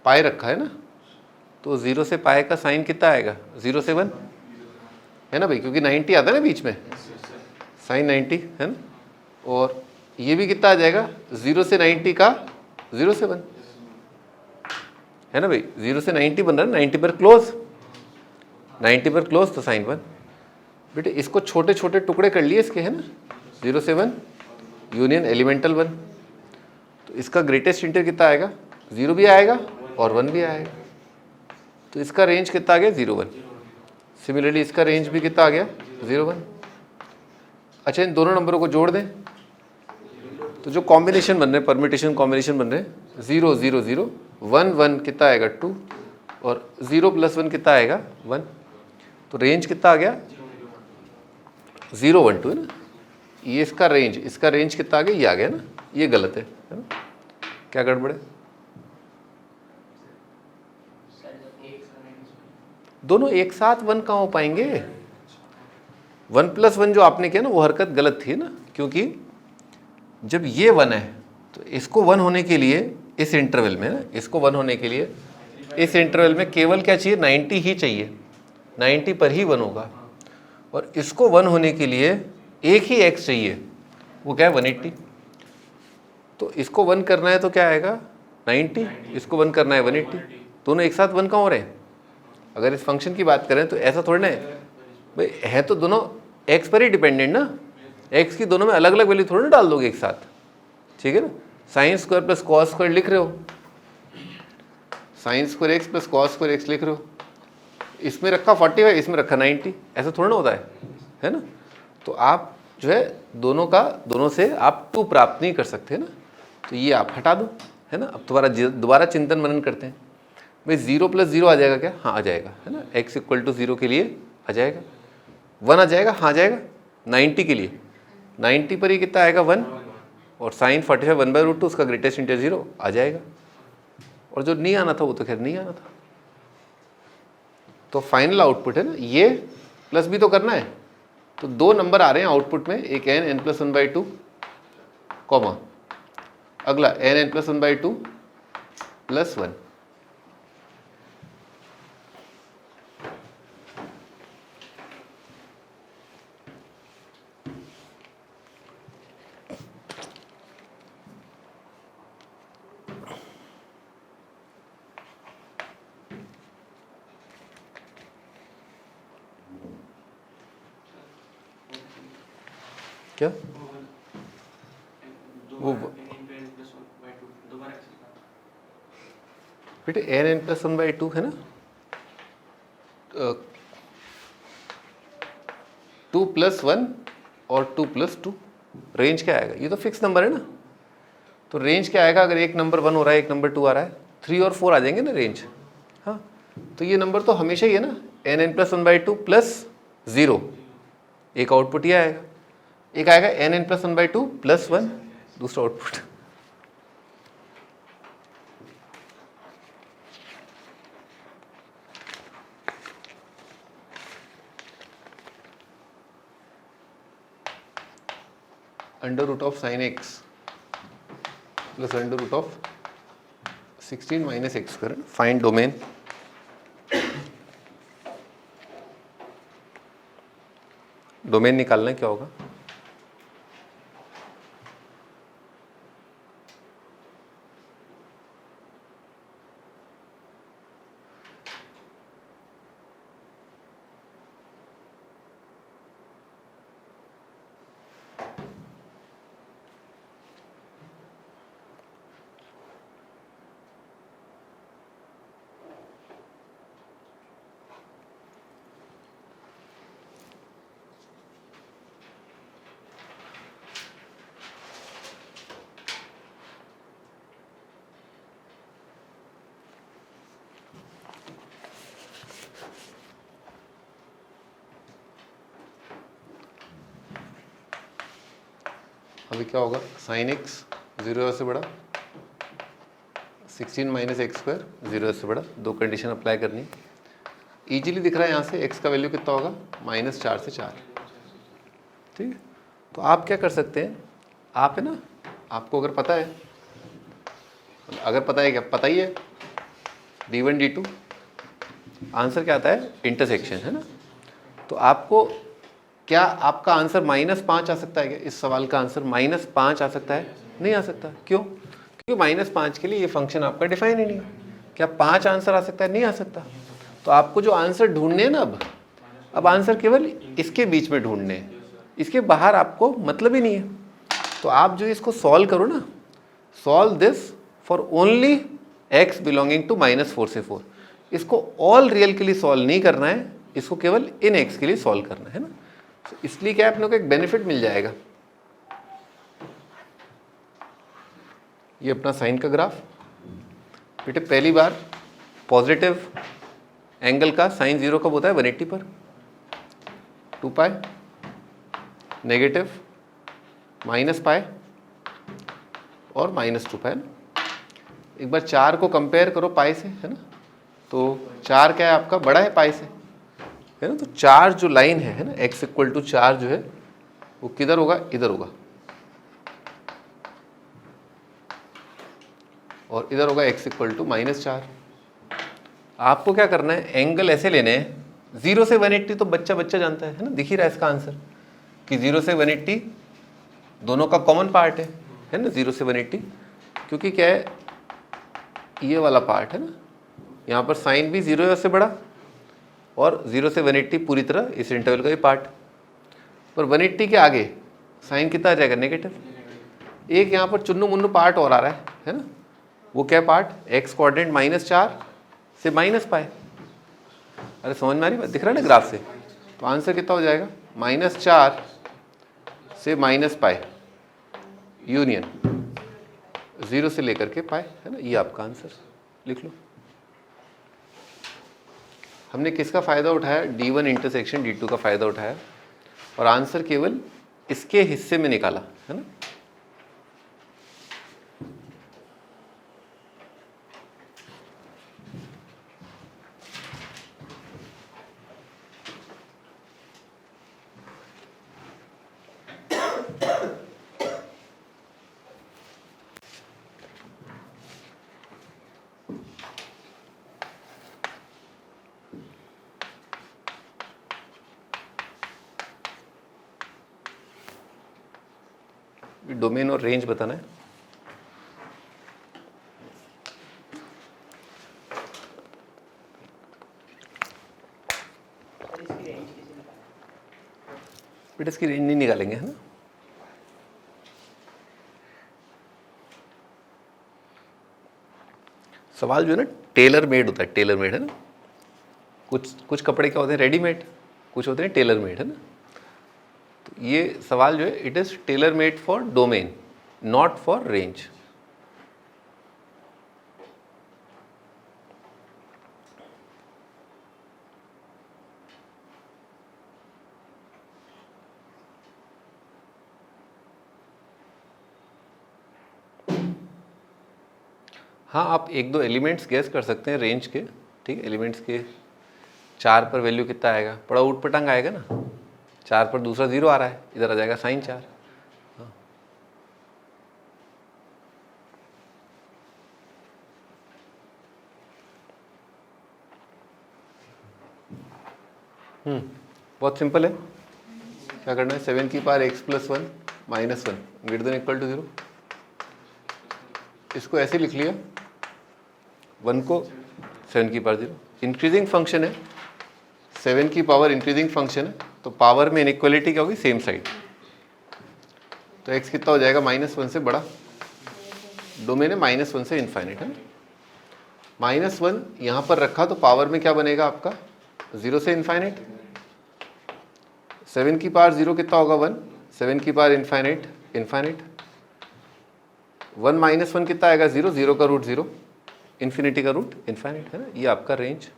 [SPEAKER 1] पाई रखा है ना, तो 0 से पाई का साइन कितना आएगा, 0 से 1 है ना भाई, क्योंकि 90 आता है ना बीच में, साइन 90 है ना, और ये भी कितना आ जाएगा, 0 से 90 का 0 से 1 है ना भाई, 0 से 90 बन रहा है, 90 पर क्लोज, 90 पर क्लोज तो साइन 1। बेटे इसको छोटे छोटे टुकड़े कर लिए इसके, है ना, 0 से 1 यूनियन एलिमेंटल 1, तो इसका ग्रेटेस्ट इंटीजर कितना आएगा, 0 भी आएगा और 1 भी आएगा, तो इसका रेंज कितना आ गया, 0 1। सिमिलरली इसका रेंज भी कितना आ गया, 0 1। अच्छा, इन दोनों नंबरों को जोड़ दें तो जो कॉम्बिनेशन बन रहे हैं, परम्यूटेशन कॉम्बिनेशन बन रहे हैं, 0 0 0 1 1 कितना आएगा 2 और 0 + 1 कितना आएगा 1, तो रेंज कितना आ गया 0 1 2, है ना। ये इसका रेंज कितना आ गया, ये आ गया ना, ये गलत है ना, क्या गड़बड़ है, दोनों एक साथ 1 कहाँ हो पाएंगे, 1 + 1 जो आपने किया ना वो हरकत गलत थी ना, क्योंकि जब ये 1 है तो इसको 1 होने के लिए इस इंटरवल में ना, इसको 1 होने के लिए इस इंटरवल में केवल क्या चाहिए, 90 ही चाहिए, 90 पर ही 1 होगा, और इसको 1 होने के लिए एक ही x चाहिए, वो क्या है 180, तो इसको 1 करना है तो क्या आएगा 90, इसको 1 करना है 180, दोनों एक साथ 1 कहाँ हो रहे हैं। अगर इस फंक्शन की बात करें तो ऐसा थोड़ी ना है भाई, है तो दोनों x पर ही डिपेंडेंट ना, x की दोनों में अलग अलग वैल्यू थोड़ी ना डाल दोगे एक साथ, ठीक है ना। sin² + cos² लिख रहे हो, sin² x + cos² x लिख रहे हो, इसमें रखा 45, इसमें रखा 90, ऐसा थोड़ा ना होता है ना। तो आप जो है दोनों से आप 2 प्राप्त नहीं कर सकते ना, तो ये आप हटा दो, है ना। अब दोबारा चिंतन मनन करते हैं, भाई 0 + 0 आ जाएगा क्या, हाँ आ जाएगा, है ना, x = 0 के लिए आ जाएगा, 1 आ जाएगा, हाँ आ जाएगा, 90 के लिए 90 पर ही कितना आएगा 1, और sin 45 1/√2 उसका ग्रेटेस्ट इंटीजर 0 आ जाएगा, और जो नहीं आना था वो तो खैर नहीं आना था। तो फाइनल आउटपुट है ना, ये प्लस भी तो करना है, तो 2 नंबर आ रहे हैं आउटपुट में, एक n + 1/2 कॉमा अगला n + 1/2 + 1। क्या वो बेटे n + 1/2 है ना, 2 + 1 और 2 + 2, रेंज क्या आएगा, ये तो फिक्स नंबर है ना, तो रेंज क्या आएगा, अगर एक नंबर 1 हो रहा है एक नंबर 2 आ रहा है, 3 और 4 आ जाएंगे ना रेंज, हाँ, तो ये नंबर तो हमेशा ही है ना, n + 1/2 + 0, एक आउटपुट ये आएगा, एक आएगा n + 1/2 + 1 दूसरा output. √of sin x + √of 16 - x², find domain. Domain निकालना क्या होगा, अभी क्या होगा, sin x 0 से बड़ा, 16 - x² 0 से बड़ा, 2 कंडीशन अप्लाई करनी, इजीली दिख रहा है यहाँ से x का वैल्यू कितना होगा, -4 से 4, ठीक है। तो आप क्या कर सकते हैं, आप है ना, आपको अगर पता है, क्या पता ही है, d1 d2 आंसर क्या आता है, इंटरसेक्शन, है ना। तो आपको क्या आपका आंसर -5 आ सकता है क्या, इस सवाल का आंसर -5 आ सकता है, नहीं आ सकता, क्यों, क्योंकि -5 के लिए ये फंक्शन आपका डिफाइन ही नहीं है। क्या 5 आंसर आ सकता है, नहीं आ सकता। तो आपको जो आंसर ढूंढने हैं ना, अब अब आंसर केवल इसके बीच में ढूंढने हैं, इसके बाहर आपको मतलब ही नहीं है। तो आप जो इसको सॉल्व करो ना, solve this for only x belonging to -4 से 4। इसको ऑल रियल के लिए सॉल्व नहीं करना है, इसको केवल इन x के लिए सॉल्व करना है ना। तो इसलिए क्या अपने को एक बेनिफिट मिल जाएगा। ये अपना साइन का ग्राफ बेटे, पहली बार पॉजिटिव एंगल का साइन 0 कब होता है? 180 पर, 2 पाई, नेगेटिव -पाई और -2 पाई। एक बार 4 को कंपेयर करो पाई से, है ना। तो 4 क्या है आपका? बड़ा है पाई से, है ना। तो 4 जो लाइन है ना, x = 4 जो है वो किधर होगा? इधर होगा, और इधर होगा x = -4। आपको क्या करना है? एंगल ऐसे लेने हैं 0 से 180, तो बच्चा बच्चा जानता है ना, दिख ही रहा है इसका आंसर कि 0 से 180 दोनों का कॉमन पार्ट है ना। 0 से 180 क्योंकि क्या है, ये वाला पार्ट है ना, यहाँ पर साइन भी 0 से बड़ा, और 0 से 180 पूरी तरह इस इंटरवल का भी पार्ट। पर 180 के आगे साइन कितना आ जाएगा? नेगेटिव। एक यहाँ पर चुन्नू मुन्नू पार्ट और आ रहा है ना, वो क्या पार्ट? x कोऑर्डिनेट -4 से -पाई। अरे समझ में आ रही बात? दिख रहा है ना ग्राफ से। तो आंसर कितना हो जाएगा? -4 से -पाई यूनियन 0 से लेकर के पाई, है ना। ये आपका आंसर लिख लो। हमने किसका फ़ायदा उठाया? D1 इंटरसेक्शन D2 का फ़ायदा उठाया, और आंसर केवल इसके हिस्से में निकाला, है ना। डोमेन और रेंज बताना है। बेटा इसकी रेंज नहीं निकालेंगे, है ना। सवाल जो है ना टेलर मेड होता है, टेलर मेड, है ना। कुछ कपड़े क्या होते हैं? रेडीमेड, कुछ होते हैं टेलर मेड, है ना। तो ये सवाल जो है, it is tailor made for domain, not for range. हाँ, आप 1-2 एलिमेंट्स गैस कर सकते हैं रेंज के, ठीक है। एलिमेंट्स के 4 पर वैल्यू कितना आएगा? बड़ा ऊट पटांग आएगा ना। 4 पर दूसरा 0 आ रहा है, इधर आ जाएगा साइन 4। बहुत सिंपल है। क्या करना है? 7 की पावर x + 1 - 1 > 0। इसको ऐसे लिख लिया, 1 को 7 की पावर 0। इंक्रीजिंग फंक्शन है, 7 की पावर इंक्रीजिंग फंक्शन है, तो पावर में इनइक्वालिटी क्या होगी? Same side. तो x कितना हो जाएगा? -1 से बड़ा। डोमेन है -1 से इनफाइनाइट, है ना। -1 यहाँ पर रखा तो पावर में क्या बनेगा आपका? 0 से इनफाइनाइट। 7 की पावर 0 कितना होगा? 1। 7 की पावर इनफाइनाइट, 1 - 1 कितना आएगा? 0। 0 का रूट 0, इन्फिनिटी का रूट इनफाइनाइट, है ना। ये आपका रेंज।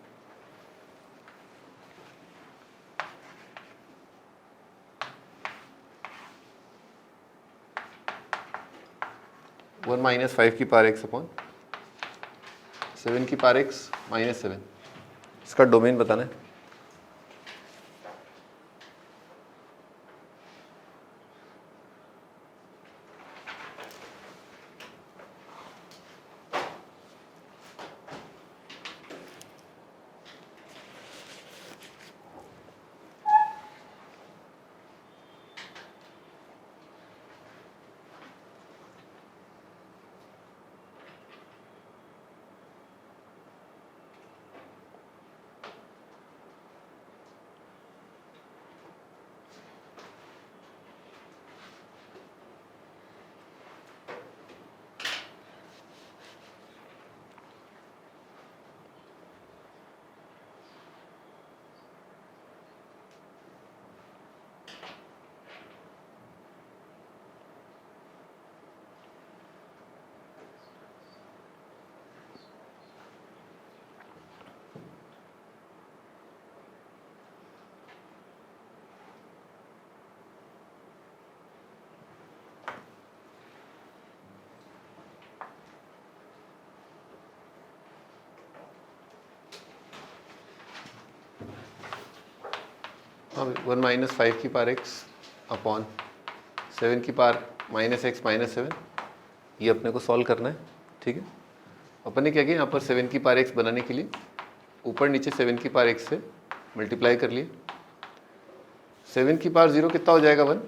[SPEAKER 1] वन -5 की पावर x अपॉन 7 की पावर x -7। इसका डोमेन बताना है। हाँ 1 माइनस 5 की पावर x अपॉन 7 की पावर माइनस एक्स माइनस 7, ये अपने को सॉल्व करना है। ठीक है, अपन ने क्या किया, यहाँ पर 7 की पावर x बनाने के लिए ऊपर नीचे 7 की पावर x से मल्टीप्लाई कर लिए। 7 की पावर 0 कितना हो जाएगा 1।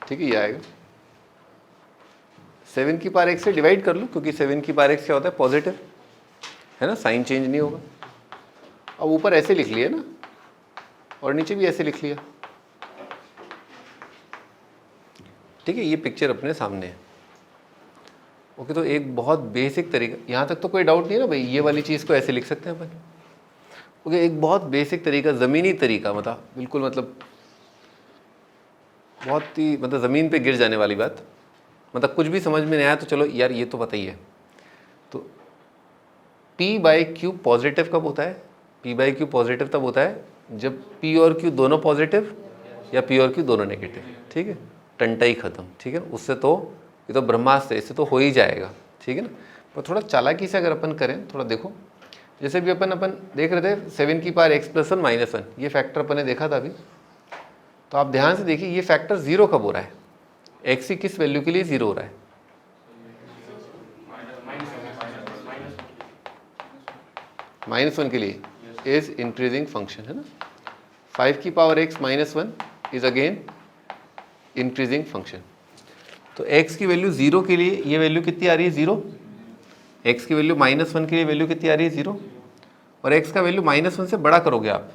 [SPEAKER 1] ठीक है, ये आएगा। 7 की पावर x से डिवाइड कर लो, क्योंकि 7 की पावर x क्या होता है, पॉजिटिव है ना, साइन चेंज नहीं होगा। अब ऊपर ऐसे लिख लिया ना, और नीचे भी ऐसे लिख लिया। ठीक है, ये पिक्चर अपने सामने है। ओके, तो एक बहुत बेसिक तरीका, यहाँ तक तो कोई डाउट नहीं है ना भाई, ये वाली चीज़ को ऐसे लिख सकते हैं अपन। ओके, एक बहुत बेसिक तरीका, ज़मीनी तरीका, मतलब बिल्कुल, मतलब बहुत ही, मतलब ज़मीन पे गिर जाने वाली बात, मतलब कुछ भी समझ में नहीं आया तो चलो यार ये तो बताइए। तो p/q पॉजिटिव कब होता है? p/q पॉजिटिव तब होता है जब p और q दोनों पॉजिटिव या p और q दोनों नेगेटिव। ठीक है, टंटा ही खत्म। ठीक है, उससे तो ये तो ब्रह्मास्त्र, इससे तो हो ही जाएगा। ठीक है ना, पर थोड़ा चालाकी से अगर अपन करें, थोड़ा देखो, जैसे भी अपन देख रहे थे 7 की पावर x + 1 - 1, ये फैक्टर अपन ने देखा था अभी। तो आप ध्यान से देखिए, ये फैक्टर 0 कब हो रहा है, x की किस वैल्यू के लिए 0 हो रहा है? -1 के लिए इज इंक्रीजिंग फंक्शन, है ना। 5 की power x - 1 is again increasing function. तो x की वैल्यू 0 के लिए ये वैल्यू कितनी आ रही है, 0। x की वैल्यू -1 के लिए वैल्यू कितनी आ रही है, 0। और x का वैल्यू -1 से बड़ा करोगे आप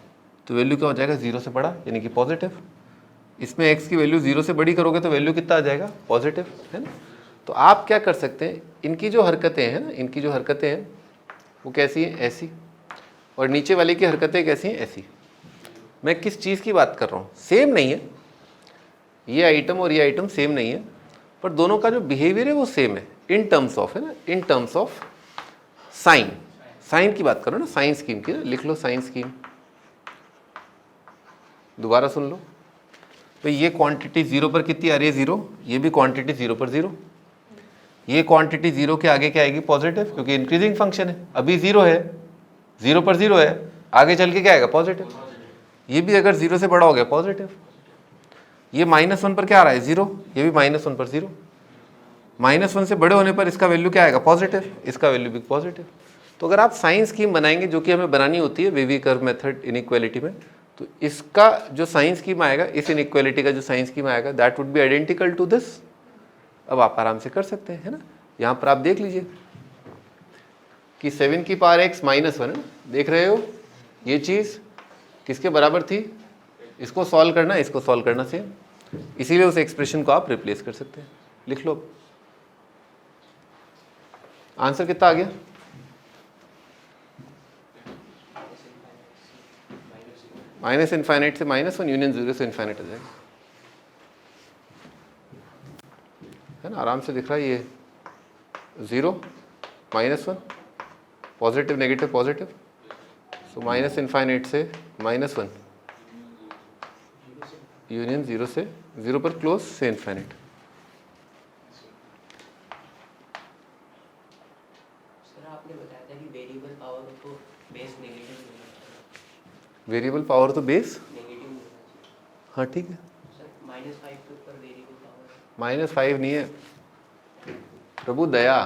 [SPEAKER 1] तो वैल्यू क्या हो जाएगा, 0 से बड़ा, यानी कि पॉजिटिव। इसमें x की वैल्यू 0 से बड़ी करोगे तो वैल्यू कितना आ जाएगा, पॉजिटिव, है ना। तो आप क्या कर सकते हैं, इनकी जो हरकतें हैं ना, इनकी जो हरकतें हैं वो कैसी हैं, ऐसी, और नीचे वाले की हरकतें कैसी हैं, ऐसी। मैं किस चीज़ की बात कर रहा हूँ, सेम नहीं है, ये आइटम और ये आइटम सेम नहीं है, पर दोनों का जो बिहेवियर है वो सेम है इन टर्म्स ऑफ, है ना, in terms of sine. Sine की बात करो ना, साइन स्कीम की ना, लिख लो साइन स्कीम, दोबारा सुन लो। तो ये क्वांटिटी 0 पर कितनी आ रही है, 0। ये भी क्वांटिटी 0 पर 0। ये क्वांटिटी 0 के आगे क्या आएगी, पॉजिटिव, क्योंकि इंक्रीजिंग फंक्शन है। अभी 0 है, 0 पर 0 है, आगे चल के क्या आएगा, पॉजिटिव। ये भी अगर 0 से बड़ा हो गया, पॉजिटिव। ये -1 पर क्या आ रहा है, 0। ये भी -1 पर 0। -1 से बड़े होने पर इसका वैल्यू क्या आएगा, पॉजिटिव, इसका वैल्यू भी पॉजिटिव। तो अगर आप साइन स्कीम बनाएंगे, जो कि हमें बनानी होती है वेवी कर्व मेथड इनइक्वालिटी में, तो इसका जो साइन स्कीम आएगा, इस इनइक्वालिटी का जो साइन स्कीम आएगा, that would be identical to this. अब आप आराम से कर सकते हैं, है ना। यहाँ पर आप देख लीजिए कि 7 की पावर x - 1 है ना, देख रहे हो, ये चीज़ किसके बराबर थी, इसको सॉल्व करना, इसको सॉल्व करना सेम, इसीलिए उस एक्सप्रेशन को आप रिप्लेस कर सकते हैं। लिख लो, आंसर कितना आ गया, -∞ से -1 यूनियन 0 से इन्फाइनाइट आ जाएगा, है ना, आराम से दिख रहा है। ये 0 -1 पॉजिटिव नेगेटिव पॉजिटिव, सो -∞ से -1 यूनियन 0 से 0 पर क्लोज से इन्फाइनाइट। वेरिएबल पावर तो बेस, हाँ ठीक है, -5 नहीं है, प्रभु दया।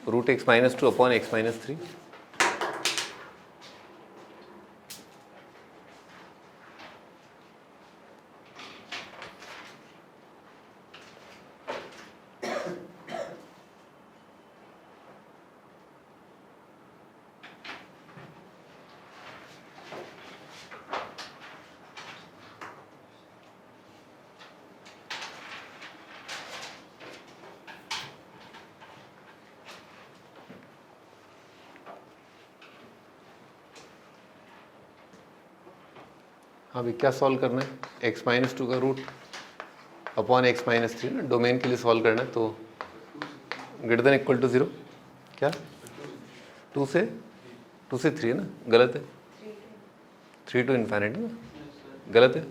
[SPEAKER 1] √x - 2 upon x - 3। अभी क्या सॉल्व करना है, x - 2 का रूट अपॉन x - 3 ना, डोमेन के लिए सॉल्व करना है, तो > 0। क्या 2 से 3 है ना, गलत है। 3 to इन्फाइनाइट है ना, गलत है।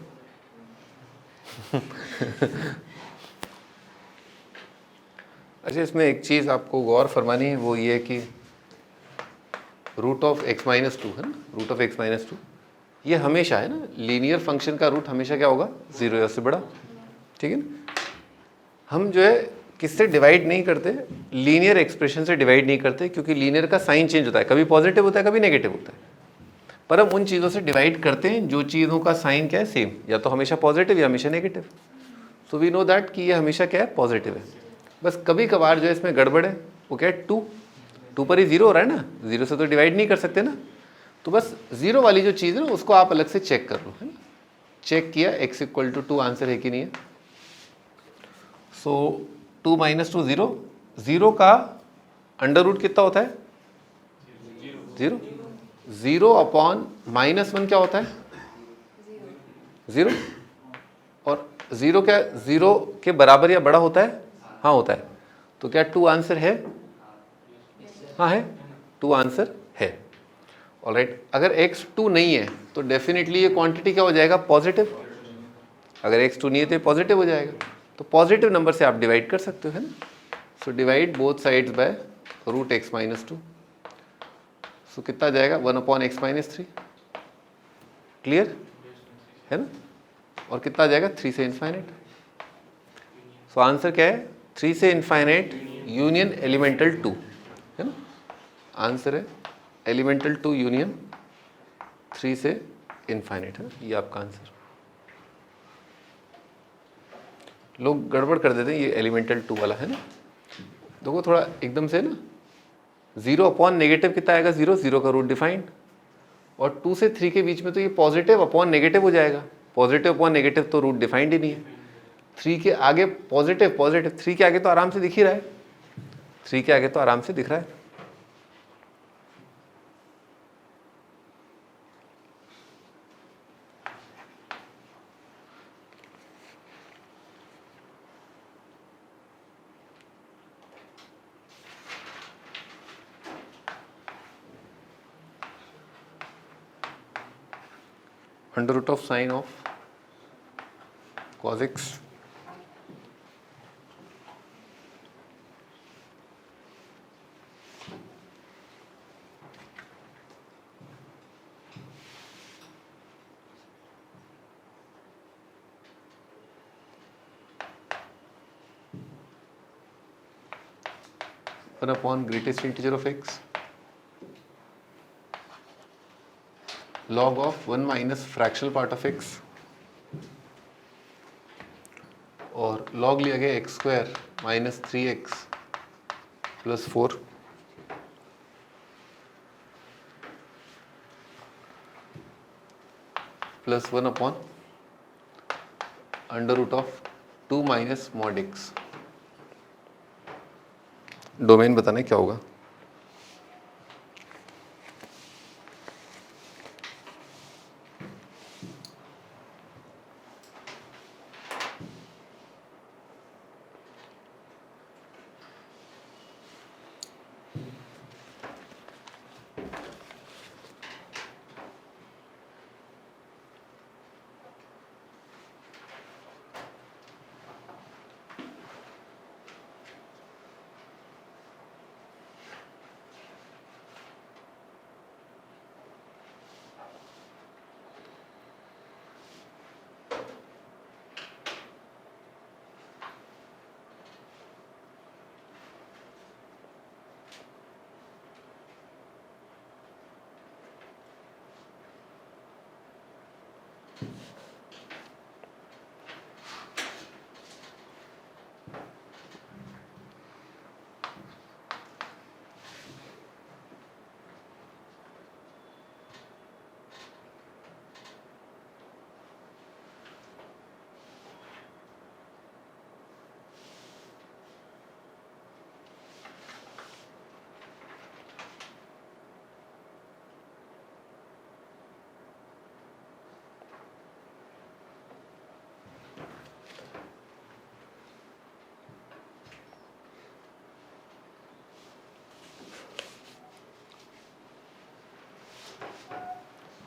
[SPEAKER 1] अच्छा, इसमें एक चीज़ आपको गौर फरमानी है, वो ये कि रूट ऑफ x माइनस 2 है ना, रूट ऑफ x माइनस 2 ये हमेशा है ना, लीनियर फंक्शन का रूट हमेशा क्या होगा, 0 या उससे बड़ा, ठीक है ना। हम जो है किससे डिवाइड नहीं करते, लीनियर एक्सप्रेशन से डिवाइड नहीं करते, क्योंकि लीनियर का साइन चेंज होता है, कभी पॉजिटिव होता है कभी नेगेटिव होता है। पर हम उन चीज़ों से डिवाइड करते हैं जो चीज़ों का साइन क्या है, सेम, या तो हमेशा पॉजिटिव या हमेशा negative. So we know that कि ये हमेशा क्या है, पॉजिटिव है। बस कभी कभार जो है इसमें गड़बड़ है, वो क्या है, 2 पर ही 0 हो रहा है ना, 0 से तो डिवाइड नहीं कर सकते ना। तो बस 0 वाली जो चीज़ है ना, उसको आप अलग से चेक कर लो, है ना। चेक किया x इक्वल टू 2 आंसर है कि नहीं है। सो 2 माइनस 2 0, 0 का अंडर रूट कितना होता है, 0। 0 अपॉन -1 क्या होता है, 0। और 0 क्या, 0 के बराबर या बड़ा होता है, हाँ होता है। तो क्या 2 आंसर है, हाँ है, 2 आंसर है। ऑलराइट, अगर x 2 नहीं है तो डेफिनेटली ये क्वांटिटी क्या हो जाएगा, पॉजिटिव। अगर x 2 नहीं है तो ये पॉजिटिव हो जाएगा। तो पॉजिटिव नंबर से आप डिवाइड कर सकते हो, है ना। So divide both sides by root x minus 2। So कितना जाएगा, 1 अपॉन x माइनस 3। क्लियर है ना। और कितना जाएगा, 3 से इन्फाइनाइट। सो आंसर क्या है, 3 से इन्फाइनाइट यूनियन एलिमेंटल 2, है ना। आंसर है एलिमेंटल 2 यूनियन 3 से इन्फाइनाइट, है ना, ये आपका आंसर। लोग गड़बड़ कर देते हैं ये एलिमेंटल 2 वाला, है ना। देखो थोड़ा एकदम से ना, 0 अपॉन नेगेटिव कितना आएगा, 0, 0 का रूट डिफाइंड। और 2 से 3 के बीच में तो ये पॉजिटिव अपॉन नेगेटिव हो जाएगा। पॉजिटिव अपॉन नेगेटिव तो रूट डिफाइंड ही नहीं है। 3 के आगे पॉजिटिव, 3 के आगे तो आराम से दिख ही रहा है, 3 के आगे तो आराम से दिख रहा है। Under root of sine of cos x one upon greatest integer of x log of 1 minus fractional part of x, और log लिया गया x square minus 3x plus 4 plus 1 upon under root of 2 minus mod x। Domain बताना क्या होगा।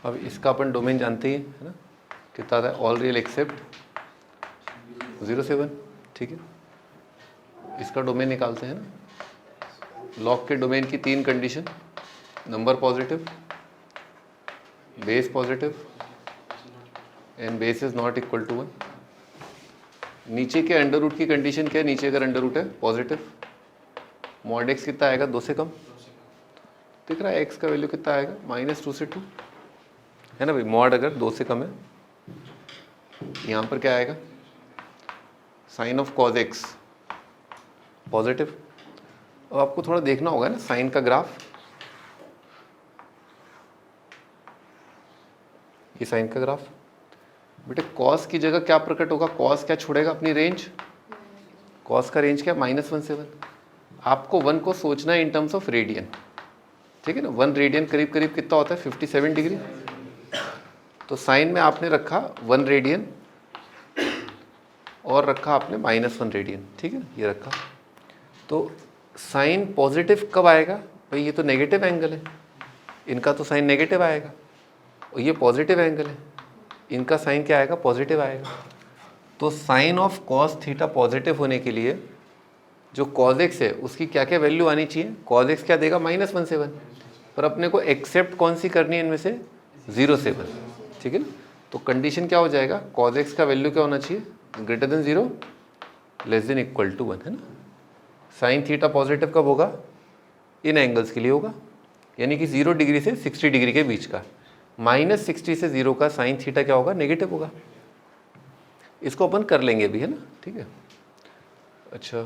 [SPEAKER 1] अब इसका अपन domain जानते ही है ना, कितना आता है, ऑल रियल एक्सेप्ट 0 से 1, ठीक है। इसका डोमेन निकालते हैं ना, लॉग के डोमेन की 3 condition, number positive, base positive and base is not equal to 1। नीचे के अंडर रूट की कंडीशन क्या है, नीचे अगर अंडर रूट है पॉजिटिव, मॉड एक्स कितना आएगा, 2 से कम, दिख रहा है एक्स का वैल्यू कितना आएगा, -2 से 2, है ना भाई। मॉड अगर 2 से कम है, यहाँ पर क्या आएगा, sine of cos x positive. अब आपको थोड़ा देखना होगा ना साइन का ग्राफ, ये साइन का ग्राफ बेटे, कॉस की जगह क्या प्रकट होगा, कॉस क्या छोड़ेगा अपनी रेंज, कॉस का रेंज क्या, -1 से 1। आपको 1 को सोचना है इन टर्म्स ऑफ रेडियन, ठीक है ना। 1 रेडियन करीब करीब कितना होता है, 57 डिग्री। तो साइन में आपने रखा 1 रेडियन और रखा आपने -1 रेडियन, ठीक है ना, ये रखा। तो साइन पॉजिटिव कब आएगा भाई, ये तो नेगेटिव एंगल है, इनका तो साइन नेगेटिव आएगा, और ये पॉजिटिव एंगल है, इनका साइन क्या आएगा, पॉजिटिव आएगा। तो sine of cos theta positive होने के लिए जो कॉज एक्स है उसकी क्या क्या वैल्यू आनी चाहिए, कॉज एक्स क्या देगा, -1 से 1, पर अपने को एक्सेप्ट कौन सी करनी है इनमें से, 0 से 1, ठीक है ना। तो कंडीशन क्या हो जाएगा, कॉज एक्स का वैल्यू क्या होना चाहिए, greater than 0 less than equal to 1, है ना। साइन थीटा पॉजिटिव कब होगा, इन एंगल्स के लिए होगा, यानी कि 0 डिग्री से 60 डिग्री के बीच का। -60 से 0 का साइन थीटा क्या होगा, नेगेटिव होगा। इसको अपन कर लेंगे अभी, है ना, ठीक है। अच्छा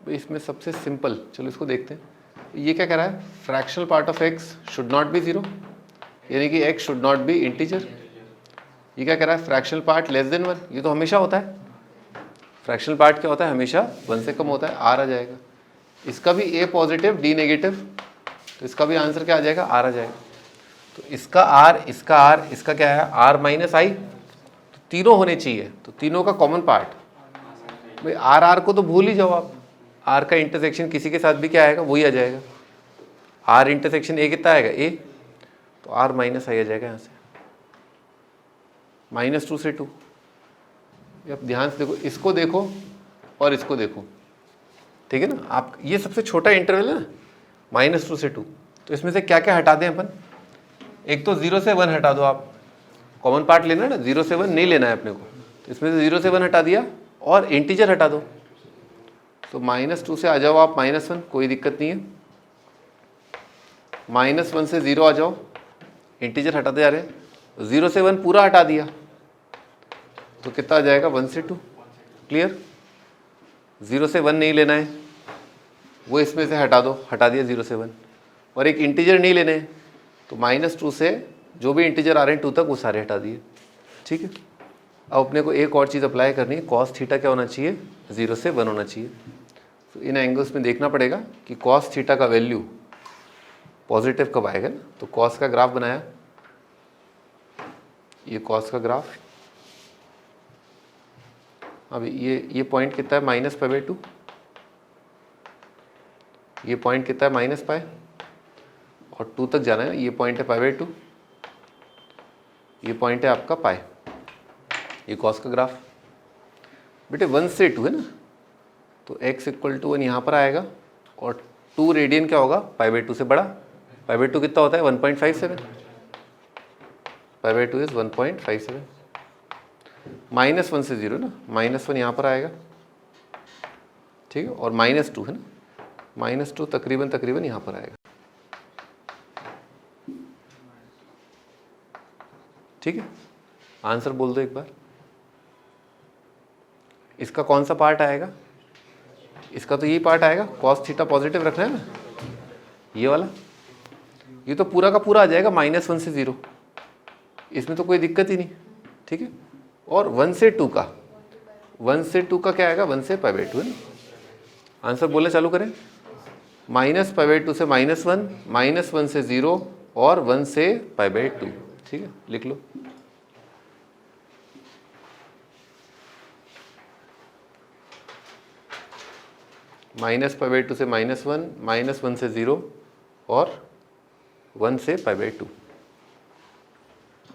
[SPEAKER 1] भाई इसमें सबसे सिंपल, चलो इसको देखते हैं। ये क्या कह रहा है, fractional part of x should not be 0, यानी कि x should not be integer. ये क्या कह रहा है, फ्रैक्शनल पार्ट लेस देन 1, ये तो हमेशा होता है, फ्रैक्शनल पार्ट क्या होता है, हमेशा 1 से कम होता है, आर आ जाएगा। इसका भी ए पॉजिटिव डी नेगेटिव, तो इसका भी आंसर क्या आ जाएगा, आर आ जाएगा। तो इसका आर, इसका आर, इसका क्या है, आर माइनस आई, तो तीनों होने चाहिए, तो तीनों का कॉमन पार्ट भाई आर, आर को तो भूल ही जाओ आप, आर का इंटरसेक्शन किसी के साथ भी क्या आएगा, वही आ जाएगा। आर इंटरसेक्शन ए कितना आएगा, ए, तो आर माइनस आई आ जाएगा यहाँ से, -2 से 2। अब ध्यान से देखो, इसको देखो और इसको देखो, ठीक है ना। आप ये सबसे छोटा इंटरवल है ना, -2 से 2, तो इसमें से क्या क्या हटा दें अपन, एक तो 0 से 1 हटा दो, आप कॉमन पार्ट लेना है ना, 0 से 1 नहीं लेना है अपने को, तो इसमें से 0 से 1 हटा दिया और इंटीजर हटा दो, तो -2 से आ जाओ आप -1, कोई दिक्कत नहीं है। -1 से 0 आ जाओ, इंटीजर हटाते जा रहे हैं, 0 से 1 पूरा हटा दिया, तो कितना आ जाएगा, 1 से 2, क्लियर। 0 से 1 नहीं लेना है, वो इसमें से हटा दो, हटा दिया 0 से 1, और एक इंटीजर नहीं लेने हैं, तो -2 से जो भी इंटीजर आ रहे हैं 2 तक, वो सारे हटा दिए, ठीक है। अब अपने को एक और चीज़ अप्लाई करनी है, कॉस थीटा क्या होना चाहिए, 0 से 1 होना चाहिए। तो इन एंगल्स में देखना पड़ेगा कि कॉस थीटा का वैल्यू पॉजिटिव कब आएगा ना। तो कॉस का ग्राफ बनाया, ये कॉस का ग्राफ, अभी ये पॉइंट कितना है, -π/2, ये पॉइंट कितना है, -π, और 2 तक जाना है, ये पॉइंट है π/2, ये पॉइंट है आपका पाई, ये कॉस का ग्राफ बेटे 1 से 2 है ना, तो x = 1 यहाँ पर आएगा, और 2 रेडियन क्या होगा, π/2 से बड़ा, π/2 कितना होता है, 1.57, π/2 इज 1.57, -1 से 0 ना, -1 यहाँ पर आएगा, ठीक है, और -2 है ना, -2 तकरीबन यहाँ पर आएगा, ठीक है। आंसर बोल दो एक बार, इसका कौन सा पार्ट आएगा, इसका तो यही पार्ट आएगा, कॉस थीटा पॉजिटिव रखना है ना, ये वाला, ये तो पूरा का पूरा आ जाएगा -1 से 0, इसमें तो कोई दिक्कत ही नहीं, ठीक है। और 1 से 2 का, 1 से 2 का क्या आएगा, 1 से π/2 है ना। आंसर बोलना चालू करें, -π/2 से -1, -1 से 0, और 1 से π/2, ठीक है, लिख लो। -π/2 से -1, -1 से 0, और 1 से π/2।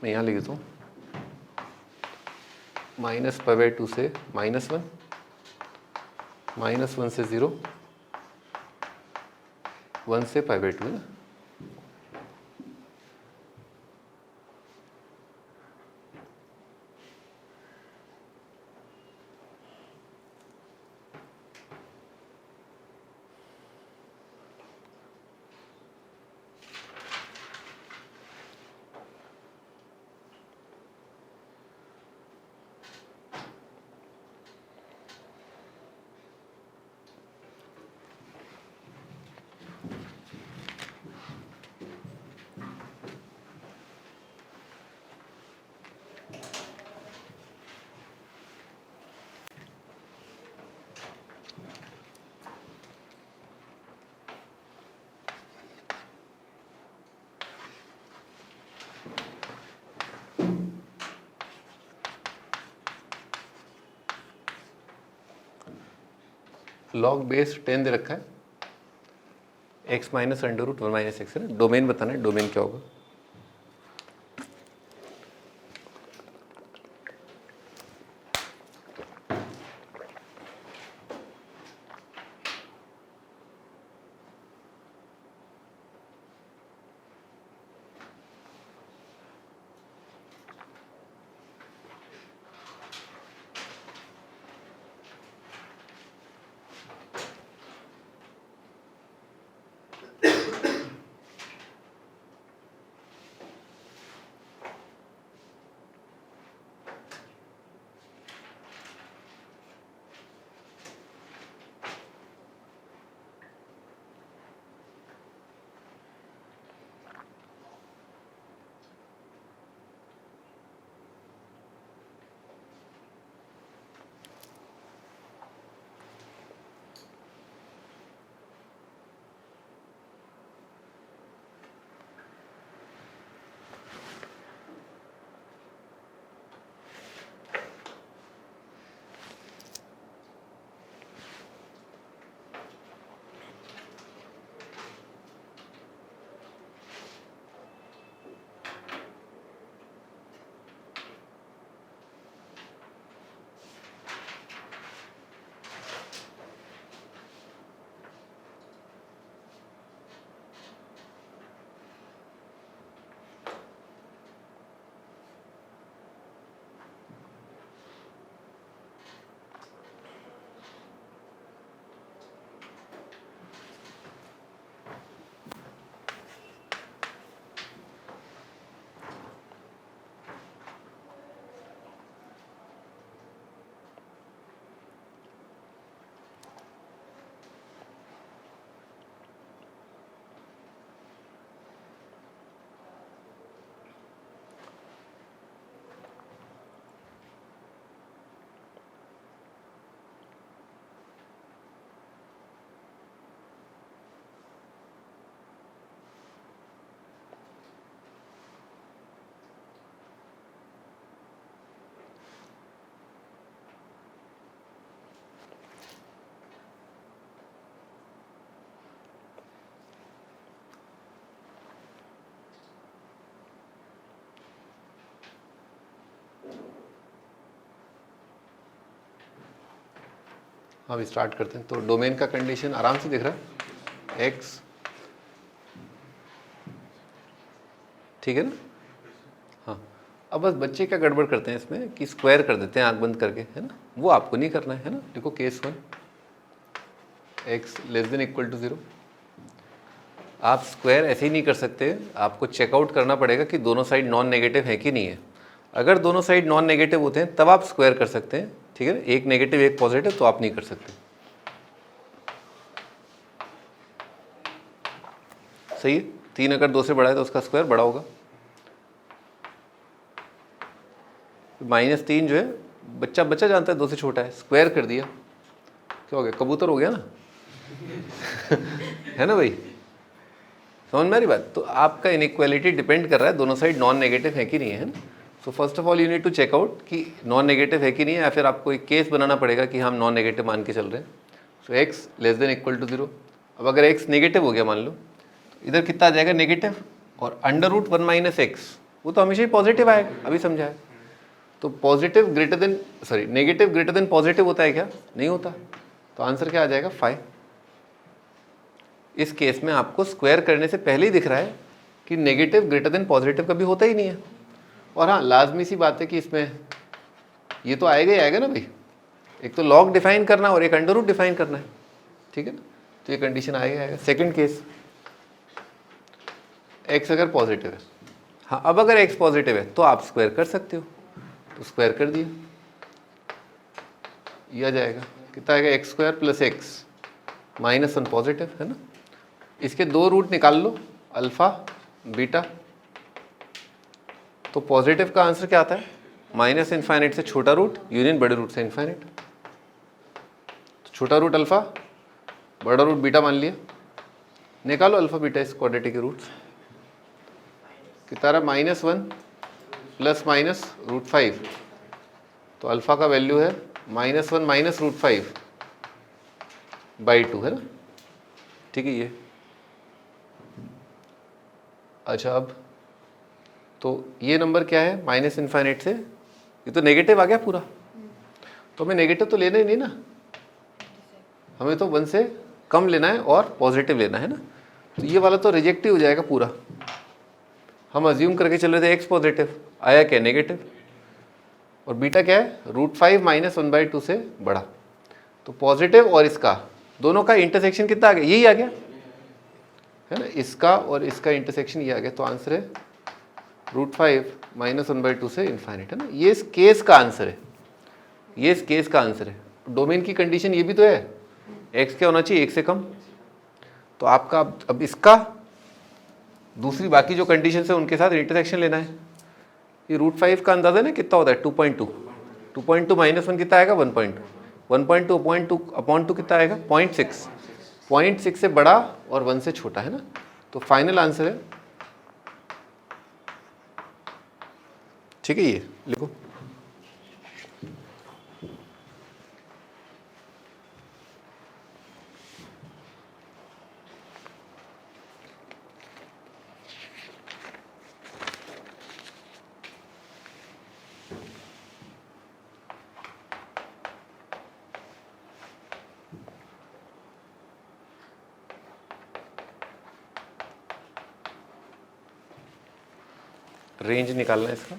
[SPEAKER 1] मैं यहाँ लिख देता हूँ, -π/2 से -1, -1 से 0, 1 से π/2 है ना। log बेस 10 दे रखा है, x - √1 - x है ना। डोमेन बताना है, डोमेन क्या होगा। अब स्टार्ट करते हैं। तो डोमेन का कंडीशन आराम से दिख रहा है, x, ठीक है ना। हाँ, अब बस बच्चे क्या गड़बड़ करते हैं इसमें कि स्क्वायर कर देते हैं आंख बंद करके, है ना। वो आपको नहीं करना है ना। देखो केस 1, x < 0। आप स्क्वायर ऐसे ही नहीं कर सकते, आपको चेकआउट करना पड़ेगा कि दोनों साइड नॉन नेगेटिव है कि नहीं है। अगर दोनों साइड नॉन नेगेटिव होते हैं तब आप स्क्वायर कर सकते हैं, ठीक है ना। एक नेगेटिव एक पॉजिटिव तो आप नहीं कर सकते। सही है। 3 अगर 2 से बड़ा है तो उसका स्क्वायर बड़ा होगा। -3 जो है बच्चा जानता है 2 से छोटा है, स्क्वायर कर दिया, क्या हो गया, कबूतर हो गया ना है ना भाई, समझ में आ रही बात। तो आपका इनइक्वालिटी डिपेंड कर रहा है दोनों साइड नॉन नेगेटिव है कि नहीं है ना। So first of all you need to check out कि नॉन नेगेटिव है कि नहीं है, या फिर आपको एक केस बनाना पड़ेगा कि हम नॉन नेगेटिव मान के चल रहे हैं। सो x < 0। अब अगर x नेगेटिव हो गया मान लो, इधर कितना आ जाएगा नेगेटिव, और √1 - x वो तो हमेशा ही पॉजिटिव आएगा, अभी समझाया। तो positive greater than negative greater than positive होता है क्या? नहीं होता। तो आंसर क्या आ जाएगा? 5। इस केस में आपको स्क्वायर करने से पहले ही दिख रहा है कि नेगेटिव ग्रेटर देन पॉजिटिव कभी होता ही नहीं है। और हाँ, लाजमी सी बात है कि इसमें ये तो आएगा ही आएगा ना भाई, एक तो लॉग डिफाइन करना और एक अंडर रूट डिफाइन करना है, ठीक है ना। तो ये कंडीशन आएगा। सेकंड केस, x अगर पॉजिटिव है, हाँ अब अगर x पॉजिटिव है तो आप स्क्वायर कर सकते हो, तो स्क्वायर कर दिया, ये आ जाएगा कितना आएगा? X square plus x minus 1 positive है ना। इसके 2 रूट निकाल लो, अल्फा बीटा। तो पॉजिटिव का आंसर क्या आता है? माइनस इन्फाइनाइट से छोटा रूट यूनियन बड़े रूट से इन्फाइनाइट। तो छोटा रूट अल्फा, बड़ा रूट बीटा मान लिया, निकालो अल्फा बीटा इस क्वाड्रेटिक के रूट्स। कितना रहा? -1 प्लस माइनस √5। तो अल्फा का वैल्यू है -1 माइनस √5/2 है ना, ठीक है ये। अच्छा अब तो ये नंबर क्या है? माइनस इन्फाइनाइट से, ये तो नेगेटिव आ गया पूरा, तो हमें नेगेटिव तो लेना ही नहीं ना, हमें तो 1 से कम लेना है और पॉजिटिव लेना है ना। तो ये वाला तो रिजेक्ट ही हो जाएगा पूरा। हम अज्यूम करके चल रहे थे x पॉजिटिव, आया क्या? नेगेटिव। और बीटा क्या है? √5 माइनस 1/2 से बड़ा। तो पॉजिटिव और इसका दोनों का इंटरसेक्शन कितना आ गया? यही आ गया है ना, इसका और इसका इंटरसेक्शन ये आ गया। तो आंसर है √5 माइनस 1/2 से इन्फाइनाइट है ना। ये इस केस का आंसर है, ये इस केस का आंसर है। डोमेन की कंडीशन ये भी तो है, x क्या होना चाहिए? 1 से कम। तो आपका अब इसका दूसरी बाकी जो कंडीशन है उनके साथ इंटरसेक्शन लेना है। ये √5 का अंदाजा है ना कितना होता है? 2.2। 2.2 माइनस 1 कितना आएगा? 1.2। 1.2 अपॉन 2 कितना आएगा? 0.6। 0.6 से बड़ा और 1 से छोटा है ना। तो फाइनल आंसर है, ठीक है, ये लिखो। रेंज निकालना है इसका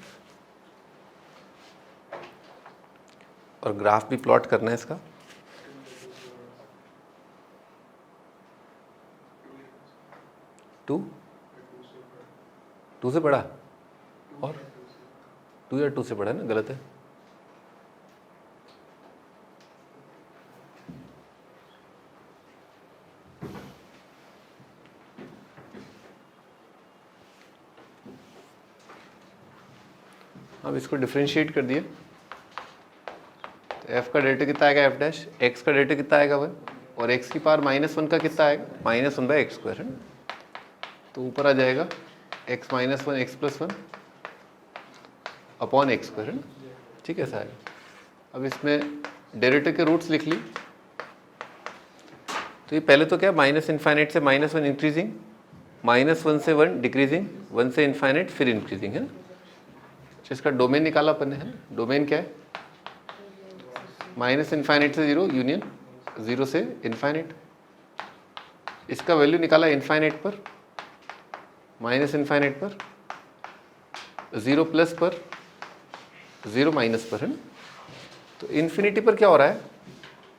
[SPEAKER 1] और ग्राफ भी प्लॉट करना है इसका। टू से बड़ा और 2 या 2 से बड़ा है ना, गलत है। अब इसको डिफरेंशिएट कर दिए तो f का डेरिवेटिव कितना आएगा? f dash. x का डेरिवेटिव कितना आएगा? 1। और x की पावर -1 का कितना आएगा? -1/x² है ना। तो ऊपर आ जाएगा x minus 1 x plus 1 upon x² है ना, ठीक है ऐसा आएगा। अब इसमें डेरिवेटिव के रूट्स लिख ली। तो ये पहले तो क्या, माइनस इन्फाइनाइट से -1 इंक्रीजिंग, -1 से 1 डिक्रीजिंग, 1 से इन्फाइनाइट फिर इंक्रीजिंग है ना। इसका डोमेन निकाला अपन ने है ना। डोमेन क्या है? माइनस इन्फाइनाइट से 0 यूनियन 0 से इन्फाइनाइट। इसका वैल्यू निकाला इन्फाइनाइट पर, माइनस इन्फाइनाइट पर, 0 प्लस पर, 0 माइनस पर है ना। तो इन्फिनिटी पर क्या हो रहा है?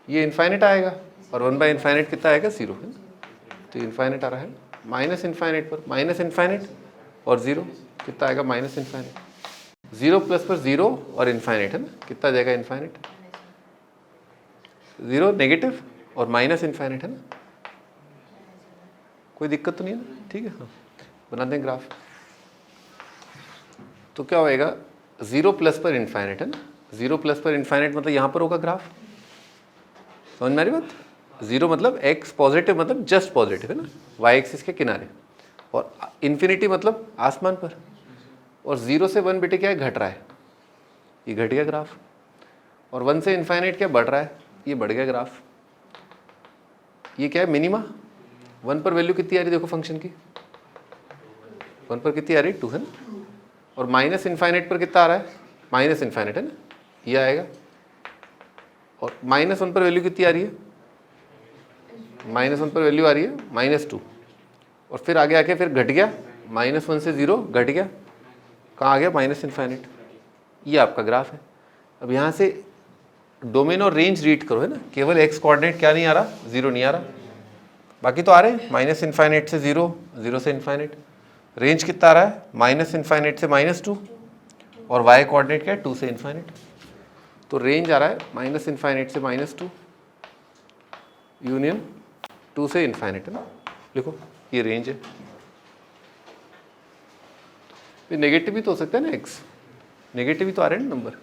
[SPEAKER 1] ये इन्फाइनाइट आएगा और 1/इन्फाइनाइट कितना आएगा? 0 है ना। तो इन्फाइनाइट आ रहा है। माइनस इन्फाइनाइट पर माइनस इन्फाइनाइट और 0 कितना आएगा? Minus infinite. 0 प्लस पर 0 और इन्फाइनाइट है ना, कितना जाएगा? इन्फाइनाइट। 0 नेगेटिव और माइनस इन्फाइनाइट है ना। कोई दिक्कत तो नहीं है ना, ठीक है। हाँ बना दें ग्राफ। तो क्या होएगा? 0 प्लस पर इन्फाइनाइट है ना। 0 प्लस पर इन्फाइनाइट मतलब यहाँ पर होगा ग्राफ, समझ में आ रही बात? 0 मतलब x पॉजिटिव मतलब जस्ट पॉजिटिव है ना, y एक्सिस के किनारे, और इन्फिनिटी मतलब आसमान पर। और 0 से 1 बेटे क्या है? घट रहा है, ये घट गया ग्राफ। और 1 से इन्फाइनाइट क्या बढ़ रहा है? ये बढ़ गया ग्राफ। ये क्या है? मिनिमा। 1 पर वैल्यू कितनी आ रही है? देखो फंक्शन की 1 पर कितनी आ रही है? 2 है ना। और माइनस इन्फाइनाइट पर कितना आ रहा है, माइनस इन्फाइनाइट है ना, ये आएगा। और -1 पर वैल्यू कितनी आ रही है, -1 पर वैल्यू आ रही है -2, और फिर आगे आके फिर घट गया, -1 से 0 घट गया, कहाँ आ गया, माइनस इन्फाइनाइट। ये आपका ग्राफ है। अब यहाँ से डोमेन और रेंज रीड करो, है ना, केवल एक्स कोऑर्डिनेट क्या नहीं आ रहा, 0 नहीं आ रहा, बाकी तो आ रहे हैं, माइनस इन्फाइनाइट से 0, 0 से इन्फाइनाइट। रेंज कितना आ रहा है, माइनस इन्फाइनाइट से -2, और वाई कोऑर्डिनेट क्या है, 2 से इन्फाइनाइट। तो रेंज आ रहा है माइनस इन्फाइनाइट से -2 यूनियन 2 से इन्फाइनाइट, है ना, लिखो ये रेंज है। नेगेटिव भी तो हो सकता है ना, एक्स नेगेटिव भी तो आ रहे हैं ना नंबर।